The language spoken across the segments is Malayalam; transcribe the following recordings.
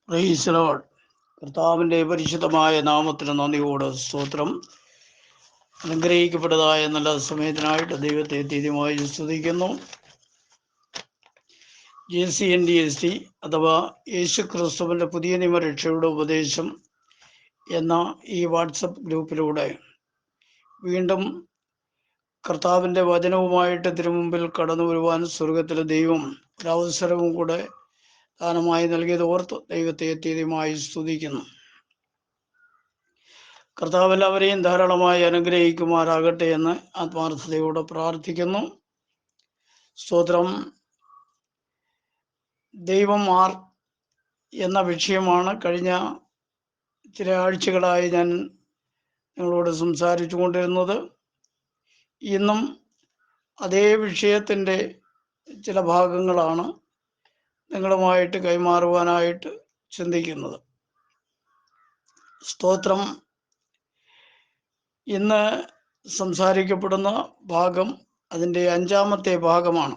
Price the Lord. കർത്താവിൻ്റെ പരിശുദ്ധമായ നാമത്തിന് നന്ദിയോട് സ്തോത്രം. അനുഗ്രഹിക്കപ്പെട്ടതായ നല്ല സമയത്തിനായിട്ട് ദൈവത്തെ തീരുമായി സ്തുതിക്കുന്നു. JCNDST അഥവാ യേശു ക്രിസ്തുവിൻ്റെ പുതിയ നിയമരക്ഷയുടെ ഉപദേശം എന്ന ഈ വാട്സപ്പ് ഗ്രൂപ്പിലൂടെ വീണ്ടും കർത്താവിൻ്റെ വചനവുമായിട്ട് തിരുമുമ്പിൽ കടന്നു വരുവാൻ സ്വർഗത്തിലെ ദൈവം ഒരവസരവും കൂടെ ദാനമായി നൽകിയത് ഓർത്ത് ദൈവത്തെ തീരുമായി സ്തുതിക്കുന്നു. കർത്താവ് എല്ലാവരെയും ധാരാളമായി അനുഗ്രഹിക്കുമാറാകട്ടെ എന്ന് ആത്മാർത്ഥതയോടെ പ്രാർത്ഥിക്കുന്നു. സ്തോത്രം. ദൈവം ആർ എന്ന വിഷയമാണ് കഴിഞ്ഞ ചില ആഴ്ചകളായി ഞാൻ നിങ്ങളോട് സംസാരിച്ചു കൊണ്ടിരുന്നത്. ഇന്നും അതേ വിഷയത്തിൻ്റെ ചില ഭാഗങ്ങളാണ് നിങ്ങളുമായിട്ട് കൈമാറുവാനായിട്ട് ചിന്തിക്കുന്നത്. സ്തോത്രം. ഇന്ന് സംസാരിക്കപ്പെടുന്ന ഭാഗം അതിൻ്റെ 5-ാമത്തെ ഭാഗമാണ്.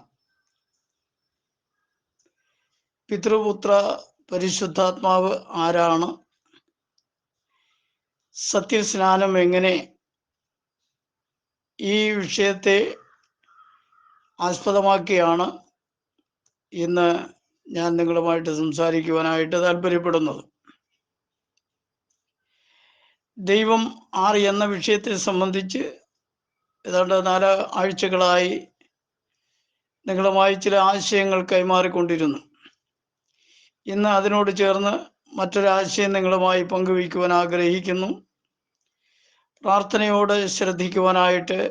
പിതൃപുത്ര പരിശുദ്ധാത്മാവ് ആരാണ്, സത്യസ്നാനം എങ്ങനെ, ഈ വിഷയത്തെ ആസ്പദമാക്കിയാണ് ഇന്ന് ഞാൻ നിങ്ങളുമായിട്ട് സംസാരിക്കുവാനായിട്ട് താല്പര്യപ്പെടുന്നത്. ദൈവം ആർ എന്ന വിഷയത്തെ സംബന്ധിച്ച് ഏതാണ്ട് 4 ആഴ്ചകളായി നിങ്ങളുമായി ചില ആശയങ്ങൾ കൈമാറിക്കൊണ്ടിരുന്നു. ഇന്ന് അതിനോട് ചേർന്ന് മറ്റൊരാശയം നിങ്ങളുമായി പങ്കുവയ്ക്കുവാൻ ആഗ്രഹിക്കുന്നു. പ്രാർത്ഥനയോടെ ശ്രദ്ധിക്കുവാനായിട്ട്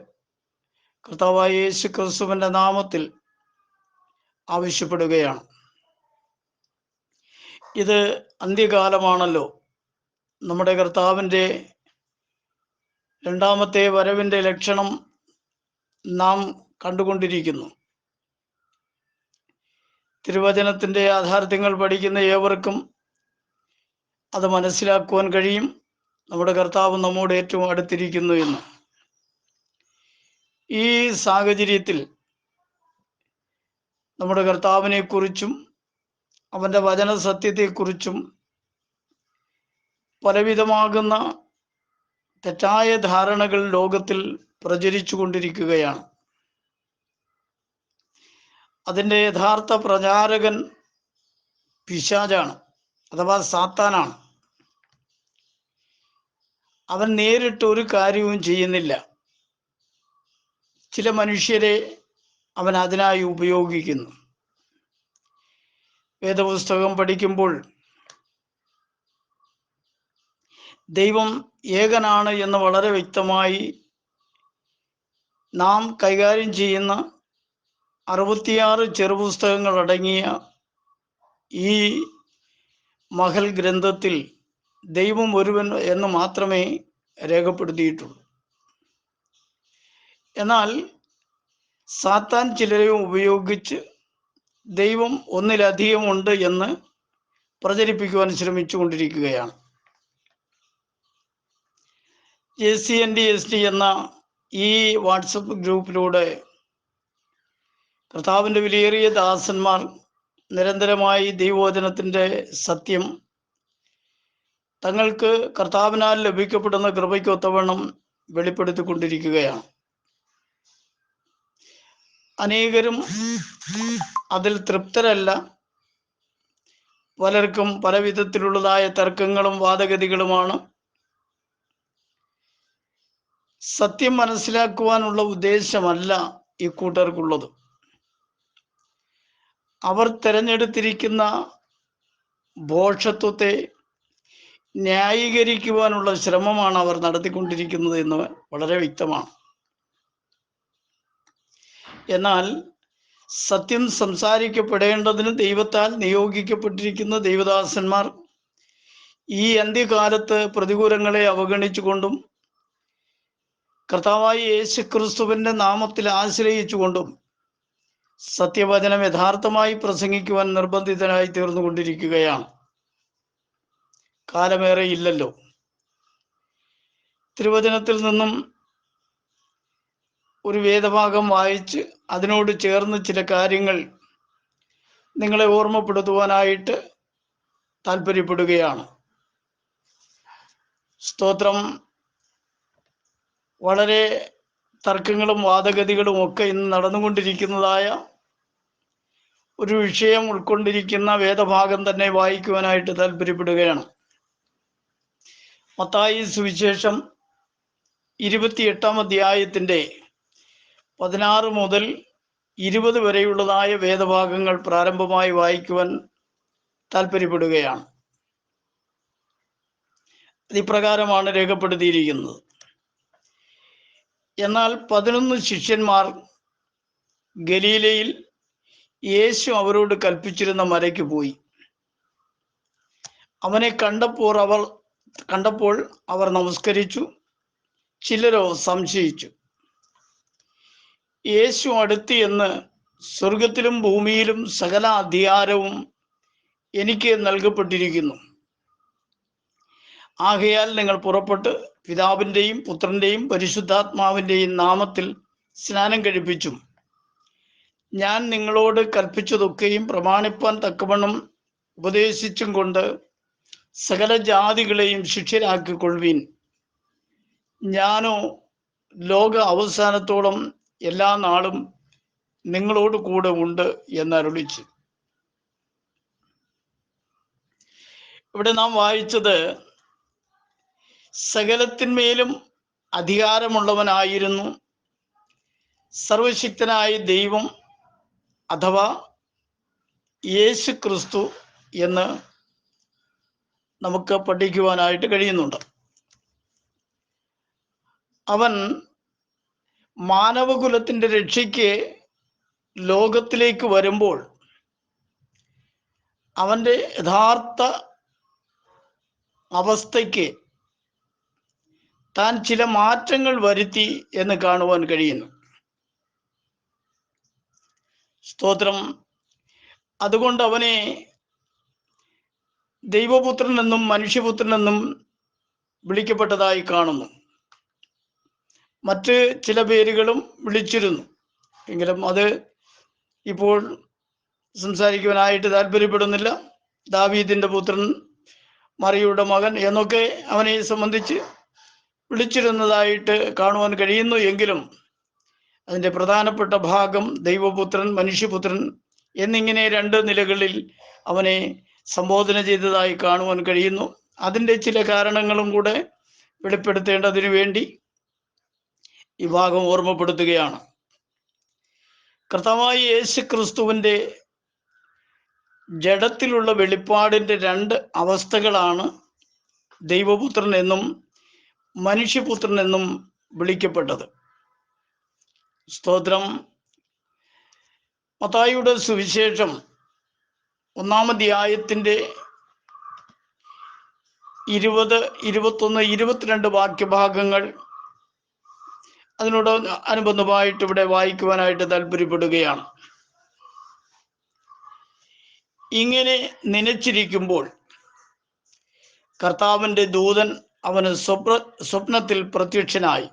കർത്താവായ യേശു ക്രിസ്തുവിൻ്റെ നാമത്തിൽ ആവശ്യപ്പെടുകയാണ്. ഇത് അന്ത്യകാലമാണല്ലോ. നമ്മുടെ കർത്താവിൻ്റെ 2ാമത്തെ വരവിൻ്റെ ലക്ഷണം നാം കണ്ടുകൊണ്ടിരിക്കുന്നു. തിരുവചനത്തിൻ്റെ യാഥാർത്ഥ്യങ്ങൾ പഠിക്കുന്ന ഏവർക്കും അത് മനസ്സിലാക്കുവാൻ കഴിയും. നമ്മുടെ കർത്താവ് നമ്മോട് ഏറ്റവും അടുത്തിരിക്കുന്നു എന്ന്. ഈ സാഹചര്യത്തിൽ നമ്മുടെ കർത്താവിനെക്കുറിച്ചും അവൻ്റെ വചന സത്യത്തെക്കുറിച്ചും പലവിധമാകുന്ന തെറ്റായ ധാരണകൾ ലോകത്തിൽ പ്രചരിച്ചു കൊണ്ടിരിക്കുകയാണ്. അതിൻ്റെ യഥാർത്ഥ പ്രചാരകൻ പിശാചാണ്, അഥവാ സാത്താനാണ്. അവൻ നേരിട്ട് ഒരു കാര്യവും ചെയ്യുന്നില്ല. ചില മനുഷ്യരെ അവൻ അതിനായി ഉപയോഗിക്കുന്നു. വേദപുസ്തകം പഠിക്കുമ്പോൾ ദൈവം ഏകനാണ് എന്ന് വളരെ വ്യക്തമായി നാം കൈകാര്യം ചെയ്യുന്ന 66 ചെറുപുസ്തകങ്ങൾ അടങ്ങിയ ഈ മഹൽ ഗ്രന്ഥത്തിൽ ദൈവം ഒരുവൻ എന്ന് മാത്രമേ രേഖപ്പെടുത്തിയിട്ടുള്ളൂ. എന്നാൽ സാത്താൻ ചിലരെയും ഉപയോഗിച്ച് ദൈവം ഒന്നിലധികം ഉണ്ട് എന്ന് പ്രചരിപ്പിക്കുവാൻ ശ്രമിച്ചു കൊണ്ടിരിക്കുകയാണ്. JCNDST എന്ന ഈ വാട്സപ്പ് ഗ്രൂപ്പിലൂടെ കർത്താവിൻ്റെ വിലയേറിയ ദാസന്മാർ നിരന്തരമായി ദൈവവചനത്തിൻ്റെ സത്യം തങ്ങൾക്ക് കർത്താവിനാൽ ലഭിക്കപ്പെടുന്ന കൃപയ്ക്കൊത്തവണ്ണം വെളിപ്പെടുത്തിക്കൊണ്ടിരിക്കുകയാണ്. അനേകരും അതിൽ തൃപ്തരല്ല. പലർക്കും പല വിധത്തിലുള്ളതായ തർക്കങ്ങളും വാദഗതികളുമാണ്. സത്യം മനസ്സിലാക്കുവാനുള്ള ഉദ്ദേശമല്ല ഈ കൂട്ടർക്കുള്ളത്. അവർ തിരഞ്ഞെടുത്തിരിക്കുന്ന ഭോഷത്വത്തെ ന്യായീകരിക്കുവാനുള്ള ശ്രമമാണ് അവർ നടത്തിക്കൊണ്ടിരിക്കുന്നത് എന്ന് വളരെ വ്യക്തമാണ്. എന്നാൽ സത്യം സംസാരിക്കപ്പെടേണ്ടതിന് ദൈവത്താൽ നിയോഗിക്കപ്പെട്ടിരിക്കുന്ന ദൈവദാസന്മാർ ഈ അന്ത്യകാലത്ത് പ്രതികൂലങ്ങളെ അവഗണിച്ചുകൊണ്ടും കർത്താവായ യേശു ക്രിസ്തുവിൻ്റെ നാമത്തിൽ ആശ്രയിച്ചുകൊണ്ടും സത്യവചനം യഥാർത്ഥമായി പ്രസംഗിക്കുവാൻ നിർബന്ധിതനായി തീർന്നുകൊണ്ടിരിക്കുകയാണ്. കാലമേറെ ഇല്ലല്ലോ. തിരുവചനത്തിൽ നിന്നും ഒരു വേദഭാഗം വായിച്ച് അതിനോട് ചേർന്ന് ചില കാര്യങ്ങൾ നിങ്ങളെ ഓർമ്മപ്പെടുത്തുവാനായിട്ട് താല്പര്യപ്പെടുകയാണ്. സ്തോത്രം. വളരെ തർക്കങ്ങളും വാദഗതികളും ഒക്കെ ഇന്ന് നടന്നുകൊണ്ടിരിക്കുന്നതായ ഒരു വിഷയം ഉൾക്കൊണ്ടിരിക്കുന്ന വേദഭാഗം തന്നെ വായിക്കുവാനായിട്ട് താല്പര്യപ്പെടുകയാണ്. മത്തായി സുവിശേഷം 28-ാം അധ്യായത്തിൻ്റെ 16 മുതൽ 20 വരെയുള്ളതായ വേദഭാഗങ്ങൾ പ്രാരംഭമായി വായിക്കുവാൻ താല്പര്യപ്പെടുകയാണ്. ഇപ്രകാരമാണ് രേഖപ്പെടുത്തിയിരിക്കുന്നത്. എന്നാൽ 11 ശിഷ്യന്മാർ ഗലീലയിൽ യേശു അവരോട് കൽപ്പിച്ചിരുന്ന മലയ്ക്ക് പോയി. അവനെ കണ്ടപ്പോൾ അവർ നമസ്കരിച്ചു. ചിലരോ സംശയിച്ചു. യേശു അടുത്ത് എന്ന്, സ്വർഗത്തിലും ഭൂമിയിലും സകല അധികാരവും എനിക്ക് നൽകപ്പെട്ടിരിക്കുന്നു. ആകയാൽ നിങ്ങൾ പുറപ്പെട്ട് പിതാവിൻ്റെയും പുത്രൻ്റെയും പരിശുദ്ധാത്മാവിൻ്റെയും നാമത്തിൽ സ്നാനം കഴിപ്പിച്ചും ഞാൻ നിങ്ങളോട് കൽപ്പിച്ചതൊക്കെയും പ്രമാണിപ്പാൻ തക്കവണ്ണം ഉപദേശിച്ചും കൊണ്ട് സകല ജാതികളെയും ശിഷ്യരാക്കിക്കൊള്ളുവീൻ. ഞാനോ ലോക അവസാനത്തോളം എല്ലാ നാളും നിങ്ങളോട് കൂടെ ഉണ്ട് എന്നരുളിച്ചു. ഇവിടെ നാം വായിച്ചത് സകലത്തിന്മേലും അധികാരമുള്ളവനായിരുന്നു സർവശക്തനായ ദൈവം അഥവാ യേശു ക്രിസ്തു എന്ന് നമുക്ക് പഠിക്കുവാനായിട്ട് കഴിയുന്നുണ്ട്. അവൻ മാനവകുലത്തിൻ്റെ രക്ഷയ്ക്ക് ലോകത്തിലേക്ക് വരുമ്പോൾ അവൻ്റെ യഥാർത്ഥ അവസ്ഥയ്ക്ക് താൻ ചില മാറ്റങ്ങൾ വരുത്തി എന്ന് കാണുവാൻ കഴിയുന്നു. സ്തോത്രം. അതുകൊണ്ട് അവനെ ദൈവപുത്രനെന്നും മനുഷ്യപുത്രനെന്നും വിളിക്കപ്പെട്ടതായി കാണുന്നു. മറ്റ് ചില പേരുകളും വിളിച്ചിരുന്നു എങ്കിലും അത് ഇപ്പോൾ സംസാരിക്കുവാനായിട്ട് താല്പര്യപ്പെടുന്നില്ല. ദാവീദിൻ്റെ പുത്രൻ, മറിയയുടെ മകൻ എന്നൊക്കെ അവനെ സംബന്ധിച്ച് വിളിച്ചിരുന്നതായിട്ട് കാണുവാൻ കഴിയുന്നു. എങ്കിലും അതിൻ്റെ പ്രധാനപ്പെട്ട ഭാഗം ദൈവപുത്രൻ, മനുഷ്യപുത്രൻ എന്നിങ്ങനെ 2 നിലകളിൽ അവനെ സംബോധന ചെയ്തതായി കാണുവാൻ കഴിയുന്നു. അതിൻ്റെ ചില കാരണങ്ങളും കൂടെ വെളിപ്പെടുത്തേണ്ടതിനു വേണ്ടി ഈ ഭാഗം ഓർമ്മപ്പെടുത്തുകയാണ്. കർത്താവായ യേശു ക്രിസ്തുവിൻ്റെ ജഡത്തിലുള്ള വെളിപ്പാടിൻ്റെ 2 അവസ്ഥകളാണ് ദൈവപുത്രൻ എന്നും മനുഷ്യപുത്രൻ എന്നും വിളിക്കപ്പെട്ടത്. സ്തോത്രം. മത്തായിയുടെ സുവിശേഷം 1-ാം അധ്യായത്തിൻ്റെ 20, 21, 22 വാക്യഭാഗങ്ങൾ അതിനോട് അനുബന്ധമായിട്ട് ഇവിടെ വായിക്കുവാനായിട്ട് താല്പര്യപ്പെടുകയാണ്. ഇങ്ങനെ നനച്ചിരിക്കുമ്പോൾ കർത്താവിൻ്റെ ദൂതൻ അവന് സ്വപ്നത്തിൽ പ്രത്യക്ഷനായി.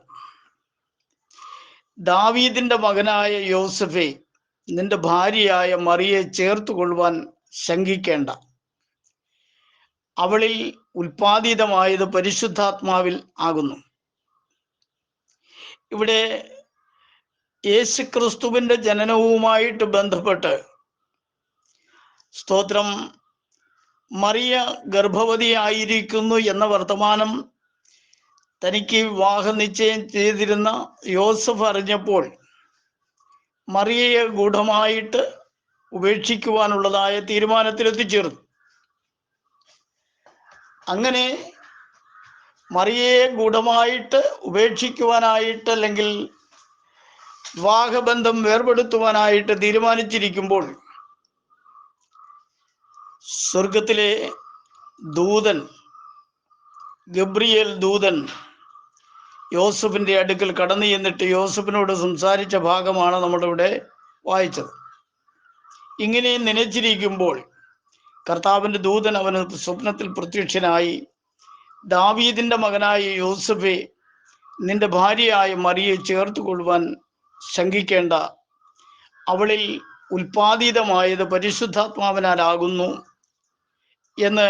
ദാവീദിന്റെ മകനായ യോസഫേ, നിന്റെ ഭാര്യയായ മറിയെ ചേർത്തുകൊള്ളുവാൻ ശങ്കിക്കേണ്ട. അവളിൽ ഉൽപ്പാദിതമായത് പരിശുദ്ധാത്മാവിൽ ആകുന്നു. ഇവിടെ യേശുക്രിസ്തുവിൻ്റെ ജനനവുമായിട്ട് ബന്ധപ്പെട്ട് സ്തോത്രം, മറിയ ഗർഭവതിയായിരിക്കുന്നു എന്ന വർത്തമാനം തനിക്ക് വിവാഹ നിശ്ചയം ചെയ്തിരുന്ന യോസഫ് അറിഞ്ഞപ്പോൾ മറിയയെ ഗൂഢമായിട്ട് ഉപേക്ഷിക്കുവാനുള്ളതായ തീരുമാനത്തിലെത്തിച്ചേർന്നു. അങ്ങനെ മറിയയെ ഗൂഢമായിട്ട് ഉപേക്ഷിക്കുവാനായിട്ട് അല്ലെങ്കിൽ വിവാഹബന്ധം വേർപെടുത്തുവാനായിട്ട് തീരുമാനിച്ചിരിക്കുമ്പോൾ സ്വർഗത്തിലെ ദൂതൻ, ഗബ്രിയേൽ ദൂതൻ യോസഫിൻ്റെ അടുക്കൽ കടന്നു ചെന്നിട്ട് യോസഫിനോട് സംസാരിച്ച ഭാഗമാണ് നമ്മളിവിടെ വായിച്ചത്. ഇങ്ങനെ നനച്ചിരിക്കുമ്പോൾ കർത്താവിൻ്റെ ദൂതൻ അവന് സ്വപ്നത്തിൽ പ്രത്യക്ഷനായി, ദാവീദിന്റെ മകനായ യോസഫേ, നിന്റെ ഭാര്യയായ മറിയെ ചേർത്തുകൊള്ളുവാൻ ശങ്കിക്കേണ്ട. അവളിൽ ഉൽപ്പാദിതമായത് പരിശുദ്ധാത്മാവിനാലാകുന്നു എന്ന്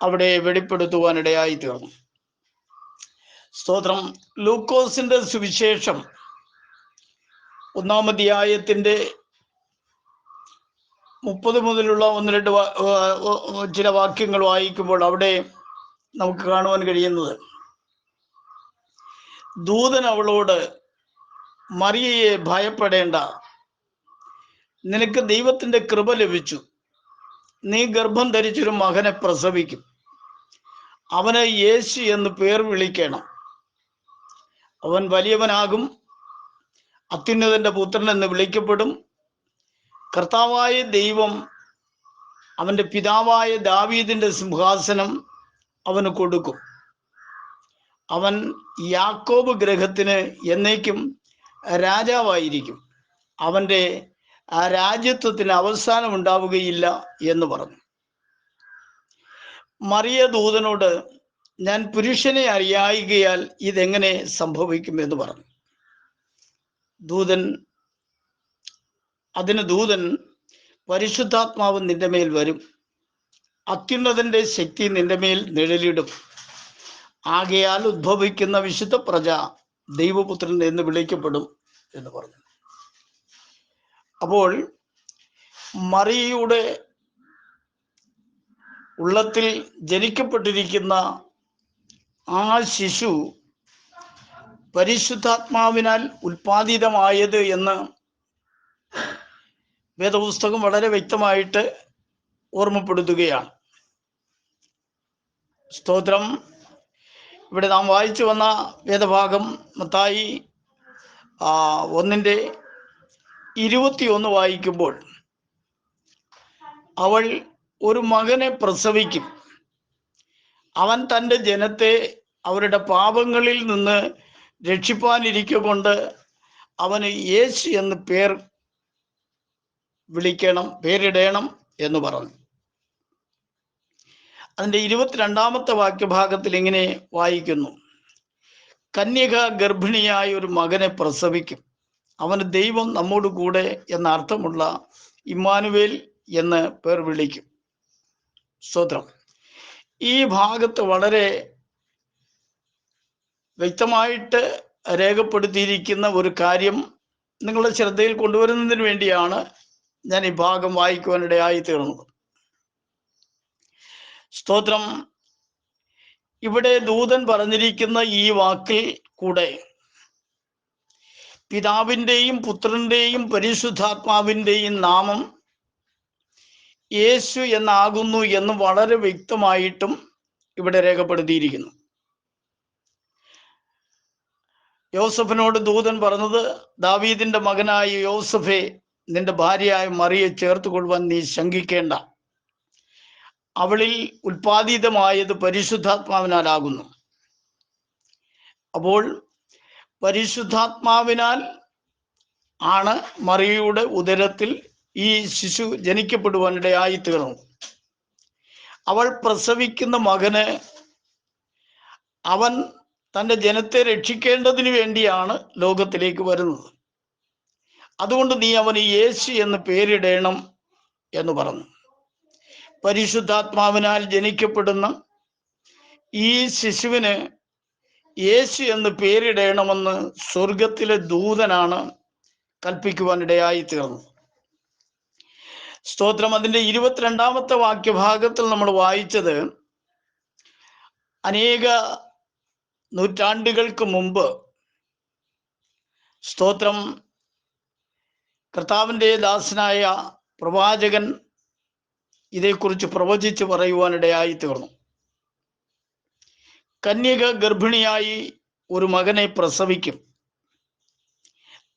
അവിടെ വെളിപ്പെടുത്തുവാനിടയായി തീർന്നു. സ്തോത്രം. ലൂക്കോസിന്റെ സുവിശേഷം 1-ാം അധ്യായത്തിന്റെ 30 മുതലുള്ള 1-2 ചില വാക്യങ്ങൾ വായിക്കുമ്പോൾ അവിടെ നമുക്ക് കാണുവാൻ കഴിയുന്നത്, ദൂതൻ അവളോട്, മറിയയെ ഭയപ്പെടേണ്ട, നിനക്ക് ദൈവത്തിന്റെ കൃപ ലഭിച്ചു. നീ ഗർഭം ധരിച്ചൊരു മകനെ പ്രസവിക്കും. അവന് യേശു എന്ന് പേർ വിളിക്കണം. അവൻ വലിയവനാകും, അത്യുന്നതന്റെ പുത്രൻ എന്ന് വിളിക്കപ്പെടും. കർത്താവായ ദൈവം അവന്റെ പിതാവായ ദാവീദിന്റെ സിംഹാസനം അവന് കൊടുക്കും. അവൻ യാക്കോബ് ഗൃഹത്തിന് എന്നേക്കും രാജാവായിരിക്കും. അവന്റെ ആ രാജ്യത്വത്തിന് അവസാനം ഉണ്ടാവുകയില്ല എന്ന് പറഞ്ഞു. മറിയ ദൂതനോട്, ഞാൻ പുരുഷനെ അറിയായികയാൽ ഇതെങ്ങനെ സംഭവിക്കും എന്ന് പറഞ്ഞു. ദൂതൻ, പരിശുദ്ധാത്മാവ് നിന്റെ മേൽ വരും, അത്യുന്നതന്റെ ശക്തി നിന്റെ മേൽ നിഴലിടും. ആകയാൽ ഉദ്ഭവിക്കുന്ന വിശുദ്ധ പ്രജ ദൈവപുത്രൻ എന്ന് വിളിക്കപ്പെടും എന്ന് പറഞ്ഞു. അപ്പോൾ മറിയയുടെ ഉള്ളത്തിൽ ജനിക്കപ്പെട്ടിരിക്കുന്ന ആ ശിശു പരിശുദ്ധാത്മാവിനാൽ ഉൽപ്പാദിതമായത് എന്ന് വേദപുസ്തകം വളരെ വ്യക്തമായിട്ട് ഓർമ്മപ്പെടുത്തുകയാണ്. സ്തോത്രം. ഇവിടെ നാം വായിച്ചു വന്ന വേദഭാഗം മത്തായി 1:21 വായിക്കുമ്പോൾ, അവൾ ഒരു മകനെ പ്രസവിക്കും. അവൻ തൻ്റെ ജനത്തെ അവരുടെ പാപങ്ങളിൽ നിന്ന് രക്ഷിപ്പാനിരിക്കൊണ്ട് അവന് യേശു എന്ന് പേരിടണം എന്ന് പറഞ്ഞു. അതിൻ്റെ 22-ാമത്തെ വാക്യഭാഗത്തിൽ ഇങ്ങനെ വായിക്കുന്നു, കന്യക ഗർഭിണിയായ ഒരു മകനെ പ്രസവിക്കും. അവന് ദൈവം നമ്മോട് കൂടെ എന്ന അർത്ഥമുള്ള ഇമ്മാനുവേൽ എന്ന് പേർ വിളിക്കും. സ്തോത്രം. ഈ ഭാഗത്ത് വളരെ വ്യക്തമായിട്ട് രേഖപ്പെടുത്തിയിരിക്കുന്ന ഒരു കാര്യം നിങ്ങളുടെ ശ്രദ്ധയിൽ കൊണ്ടുവരുന്നതിന് വേണ്ടിയാണ് ഞാൻ ഈ ഭാഗം വായിക്കുവാനിടയായി തീർന്നത്. സ്തോത്രം. ഇവിടെ ദൂതൻ പറഞ്ഞിരിക്കുന്ന ഈ വാക്കിൽ കൂടെ പിതാവിൻ്റെയും പുത്രൻ്റെയും പരിശുദ്ധാത്മാവിൻ്റെയും നാമം യേശു എന്നാകുന്നു എന്ന് വളരെ വ്യക്തമായിട്ടും ഇവിടെ രേഖപ്പെടുത്തിയിരിക്കുന്നു. യോസഫിനോട് ദൂതൻ പറഞ്ഞത്, ദാവീദിന്റെ മകനായ യോസഫെ, നിന്റെ ഭാര്യയായ മറിയെ ചേർത്തുകൊള്ളുവാൻ നീ ശങ്കിക്കേണ്ട. അവളിൽ ഉൽപ്പാദിതമായത് പരിശുദ്ധാത്മാവിനാലാകുന്നു. അപ്പോൾ പരിശുദ്ധാത്മാവിനാൽ ആണ് മറിയയുടെ ഉദരത്തിൽ ഈ ശിശു ജനിക്കപ്പെടുവാനിടയായി തീർന്നത്. അവൾ പ്രസവിക്കുന്ന മകന് അവൻ തൻ്റെ ജനത്തെ രക്ഷിക്കേണ്ടതിന് വേണ്ടിയാണ് ലോകത്തിലേക്ക് വരുന്നത്. അതുകൊണ്ട് നീ അവന് യേശു എന്ന് പേരിടണം എന്ന് പറഞ്ഞു. പരിശുദ്ധാത്മാവിനാൽ ജനിക്കപ്പെടുന്ന ഈ ശിശുവിന് യേശു എന്ന് പേരിടണമെന്ന് സ്വർഗത്തിലെ ദൂതനാണ് കൽപ്പിക്കുവാനിടയായി തീർന്നത്. സ്തോത്രം. അതിൻ്റെ 22-ാമത്തെ വാക്യഭാഗത്തിൽ നമ്മൾ വായിച്ചത്, അനേക നൂറ്റാണ്ടുകൾക്ക് മുമ്പ് സ്തോത്രം കർത്താവിൻ്റെ ദാസനായ പ്രവാചകൻ ഇതേക്കുറിച്ച് പ്രവചിച്ച് പറയുവാനിടയായി തീർന്നു. കന്യക ഗർഭിണിയായി ഒരു മകനെ പ്രസവിക്കും.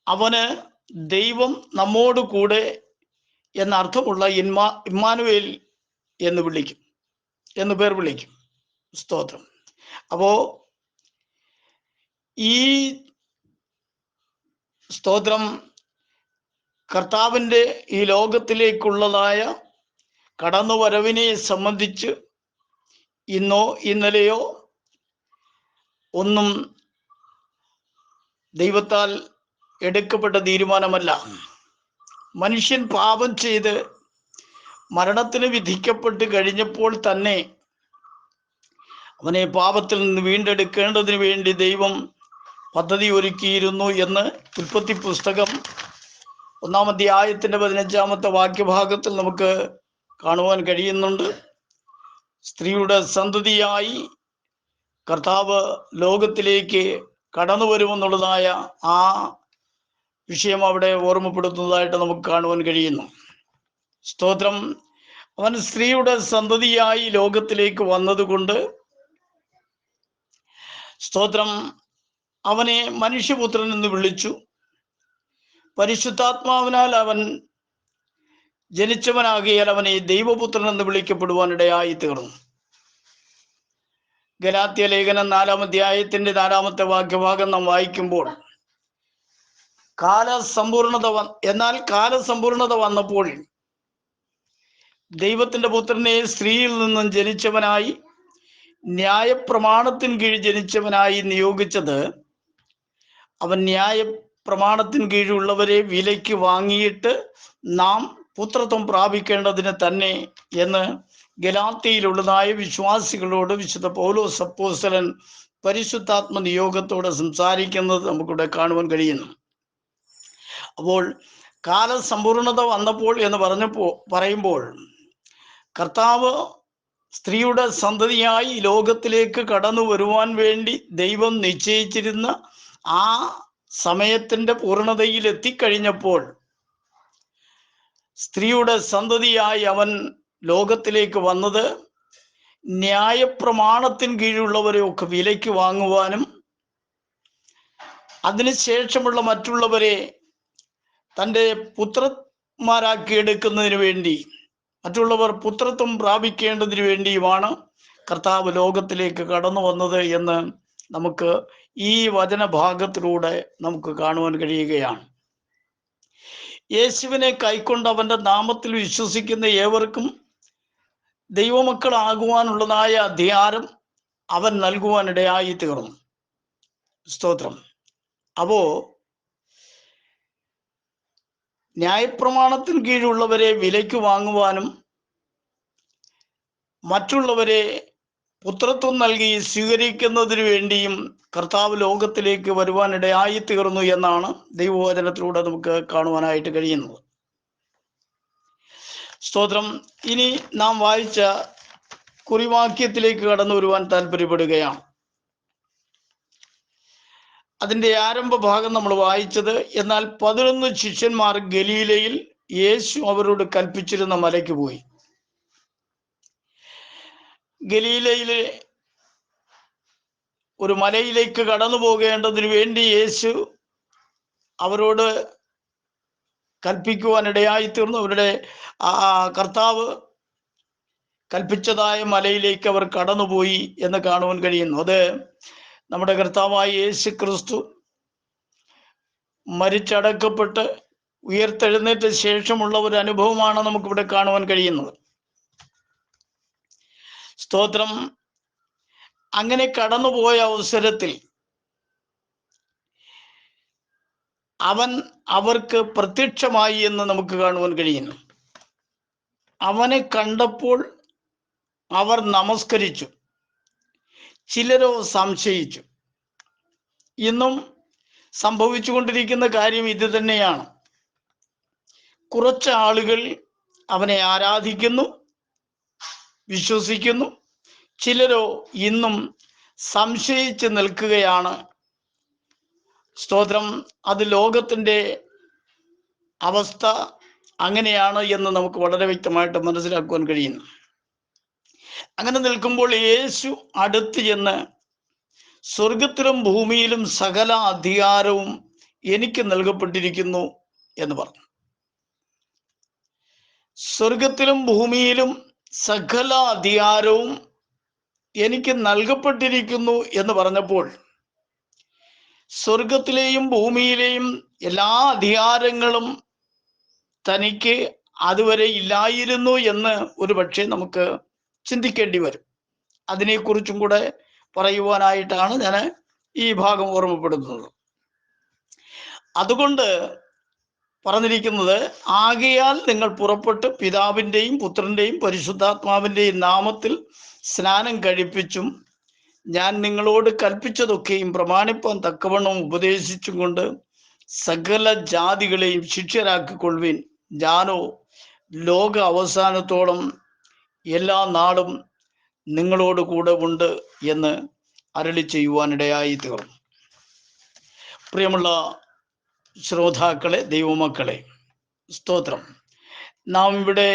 അവന് ദൈവം നമ്മോട് കൂടെ എന്നർത്ഥമുള്ള ഇമ്മാനുവേൽ എന്ന് പേർ വിളിക്കും. സ്തോത്രം. അപ്പോ ഈ സ്തോത്രം കർത്താവിൻ്റെ ഈ ലോകത്തിലേക്കുള്ളതായ കടന്നുവരവിനെ സംബന്ധിച്ച് ഇന്നോ ഇന്നലെയോ ഒന്നും ദൈവത്താൽ എടുക്കപ്പെട്ട തീരുമാനമല്ല. മനുഷ്യൻ പാപം ചെയ്ത് മരണത്തിന് വിധിക്കപ്പെട്ട് കഴിഞ്ഞപ്പോൾ തന്നെ അവനെ പാപത്തിൽ നിന്ന് വീണ്ടെടുക്കേണ്ടതിന് വേണ്ടി ദൈവം പദ്ധതി ഒരുക്കിയിരുന്നു എന്ന് ഉൽപ്പത്തി പുസ്തകം 1-ാം അധ്യായത്തിന്റെ 15-ാമത്തെ വാക്യഭാഗത്തിൽ നമുക്ക് കാണുവാൻ കഴിയുന്നുണ്ട്. സ്ത്രീയുടെ സന്തതിയായി കർത്താവ് ലോകത്തിലേക്ക് കടന്നു വരുമെന്നുള്ളതായ ആ വിഷയം അവിടെ ഓർമ്മപ്പെടുത്തുന്നതായിട്ട് നമുക്ക് കാണുവാൻ കഴിയുന്നു. സ്തോത്രം. അവൻ സ്ത്രീയുടെ സന്തതിയായി ലോകത്തിലേക്ക് വന്നതുകൊണ്ട് സ്തോത്രം അവനെ മനുഷ്യപുത്രൻ എന്ന് വിളിച്ചു. പരിശുദ്ധാത്മാവിനാൽ അവൻ ജനിച്ചവനാകിയാൽ അവനെ ദൈവപുത്രൻ എന്ന് വിളിക്കപ്പെടുവാനിടയായി തീർന്നു. ഗലാത്യ ലേഖനം 4-ാം അധ്യായത്തിന്റെ 4-ാമത്തെ വാക്യഭാഗം നാം വായിക്കുമ്പോൾ എന്നാൽ കാലസമ്പൂർണത വന്നപ്പോൾ ദൈവത്തിന്റെ പുത്രനെ സ്ത്രീയിൽ നിന്നും ജനിച്ചവനായി ന്യായപ്രമാണത്തിന് കീഴിൽ ജനിച്ചവനായി നിയോഗിച്ചത് അവൻ ന്യായപ്രമാണത്തിന് കീഴിലുള്ളവരെ വിലയ്ക്ക് വാങ്ങിയിട്ട് നാം പുത്രത്വം പ്രാപിക്കേണ്ടതിന് തന്നെ എന്ന് ഗലാത്യയിലുള്ളതായ വിശ്വാസികളോട് വിശുദ്ധ പൗലോസ് അപ്പോസ്തലൻ പരിശുദ്ധാത്മ നിയോഗത്തോടെ സംസാരിക്കുന്നത് നമുക്കിവിടെ കാണുവാൻ കഴിയുന്നു. അപ്പോൾ കാലസമ്പൂർണത വന്നപ്പോൾ എന്ന് പറയുമ്പോൾ കർത്താവ് സ്ത്രീയുടെ സന്തതിയായി ലോകത്തിലേക്ക് കടന്നു വരുവാൻ വേണ്ടി ദൈവം നിശ്ചയിച്ചിരുന്ന ആ സമയത്തിന്റെ പൂർണ്ണതയിൽ എത്തിക്കഴിഞ്ഞപ്പോൾ സ്ത്രീയുടെ സന്തതിയായി അവൻ ലോകത്തിലേക്ക് വന്നത് ന്യായപ്രമാണത്തിന് കീഴിലുള്ളവരെ ഒക്കെ വിലയ്ക്ക് വാങ്ങുവാനും അതിനുശേഷമുള്ള മറ്റുള്ളവരെ തൻ്റെ പുത്രന്മാരാക്കി എടുക്കുന്നതിന് വേണ്ടി, മറ്റുള്ളവർ പുത്രത്വം പ്രാപിക്കേണ്ടതിന് വേണ്ടിയുമാണ് കർത്താവ് ലോകത്തിലേക്ക് കടന്നു വന്നത് എന്ന് നമുക്ക് ഈ വചനഭാഗത്തിലൂടെ നമുക്ക് കാണുവാൻ കഴിയുകയാണ്. യേശുവിനെ കൈക്കൊണ്ട് അവന്റെ നാമത്തിൽ വിശ്വസിക്കുന്ന ഏവർക്കും ദൈവമക്കളാകുവാനുള്ളതായ അധികാരം അവൻ നൽകുവാനിടയായി തീർന്നു. സ്തോത്രം. അപ്പോ ന്യായപ്രമാണത്തിന് കീഴിലുള്ളവരെ വിലയ്ക്ക് വാങ്ങുവാനും മറ്റുള്ളവരെ പുത്രത്വം നൽകി സ്വീകരിക്കുന്നതിന് വേണ്ടിയും കർത്താവ് ലോകത്തിലേക്ക് വരുവാനിടയായി തീർന്നു എന്നാണ് ദൈവവചനത്തിലൂടെ നമുക്ക് കാണുവാനായിട്ട് കഴിയുന്നത്. സ്തോത്രം. ഇനി നാം വായിച്ച കുറിവാക്യത്തിലേക്ക് കടന്നു വരുവാൻ താല്പര്യപ്പെടുകയാണ്. അതിൻ്റെ ആരംഭ ഭാഗം നമ്മൾ വായിച്ചത്, എന്നാൽ 11 ശിഷ്യന്മാർ ഗലീലയിൽ യേശു അവരോട് കൽപ്പിച്ചിരുന്ന മലയ്ക്ക് പോയി. ഗലീലയിലെ ഒരു മലയിലേക്ക് കടന്നു പോകേണ്ടതിന് വേണ്ടി യേശു അവരോട് കൽപ്പിക്കുവാനിടയായി തീർന്നു. അവരുടെ കർത്താവ് കൽപ്പിച്ചതായ മലയിലേക്ക് അവർ കടന്നുപോയി എന്ന് കാണുവാൻ കഴിയുന്നു. അത് നമ്മുടെ കർത്താവായ യേശു ക്രിസ്തു മരിച്ചടക്കപ്പെട്ട് ഉയർത്തെഴുന്നേറ്റ ശേഷമുള്ള ഒരു അനുഭവമാണ് നമുക്കിവിടെ കാണുവാൻ കഴിയുന്നത്. സ്തോത്രം. അങ്ങനെ കടന്നുപോയ അവസരത്തിൽ അവൻ അവർക്ക് പ്രത്യക്ഷമായി എന്ന് നമുക്ക് കാണുവാൻ കഴിയുന്നു. അവനെ കണ്ടപ്പോൾ അവർ നമസ്കരിച്ചു, ചിലരോ സംശയിച്ചു. ഇന്നും സംഭവിച്ചുകൊണ്ടിരിക്കുന്ന കാര്യം ഇത് തന്നെയാണ്. കുറച്ച് ആളുകൾ അവനെ ആരാധിക്കുന്നു, വിശ്വസിക്കുന്നു. ചിലരോ ഇന്നും സംശയിച്ച് നിൽക്കുകയാണ്. സ്തോത്രം. അത് ലോകത്തിൻ്റെ അവസ്ഥ അങ്ങനെയാണ് എന്ന് നമുക്ക് വളരെ വ്യക്തമായിട്ട് മനസ്സിലാക്കുവാൻ കഴിയുന്നു. അങ്ങനെ നിൽക്കുമ്പോൾ യേശു അടുത്ത് ചെന്ന്, സ്വർഗത്തിലും ഭൂമിയിലും സകല അധികാരവും എനിക്ക് നൽകപ്പെട്ടിരിക്കുന്നു എന്ന് പറഞ്ഞു. സ്വർഗത്തിലും ഭൂമിയിലും സകല അധികാരവും എനിക്ക് നൽകപ്പെട്ടിരിക്കുന്നു എന്ന് പറഞ്ഞപ്പോൾ സ്വർഗത്തിലെയും ഭൂമിയിലെയും എല്ലാ അധികാരങ്ങളും തനിക്ക് അതുവരെ ഇല്ലായിരുന്നു എന്ന് ഒരു പക്ഷേ നമുക്ക് ചിന്തിക്കേണ്ടി വരും. അതിനെക്കുറിച്ചും കൂടെ പറയുവാനായിട്ടാണ് ഞാൻ ഈ ഭാഗം ഓർമ്മപ്പെടുത്തുന്നത്. അതുകൊണ്ട് പറഞ്ഞിരിക്കുന്നത്, ആകയാൽ നിങ്ങൾ പുറപ്പെട്ട് പിതാവിൻ്റെയും പുത്രൻ്റെയും പരിശുദ്ധാത്മാവിൻ്റെയും നാമത്തിൽ സ്നാനം കഴിപ്പിച്ചും ഞാൻ നിങ്ങളോട് കൽപ്പിച്ചതൊക്കെയും പ്രമാണിപ്പാൻ തക്കവണ്ണം ഉപദേശിച്ചും കൊണ്ട് സകല ജാതികളെയും ശിഷ്യരാക്കിക്കൊള്ളുവിൻ. ഞാനോ ലോക അവസാനത്തോളം എല്ലാ നാളും നിങ്ങളോട് കൂടെ ഉണ്ട് എന്ന് അരുളി ചെയ്യുവാനിടയായി തീർന്നു. പ്രിയമുള്ള ശ്രോതാക്കളെ, ദൈവമക്കളെ, സ്തോത്രം. നാം ഇവിടെ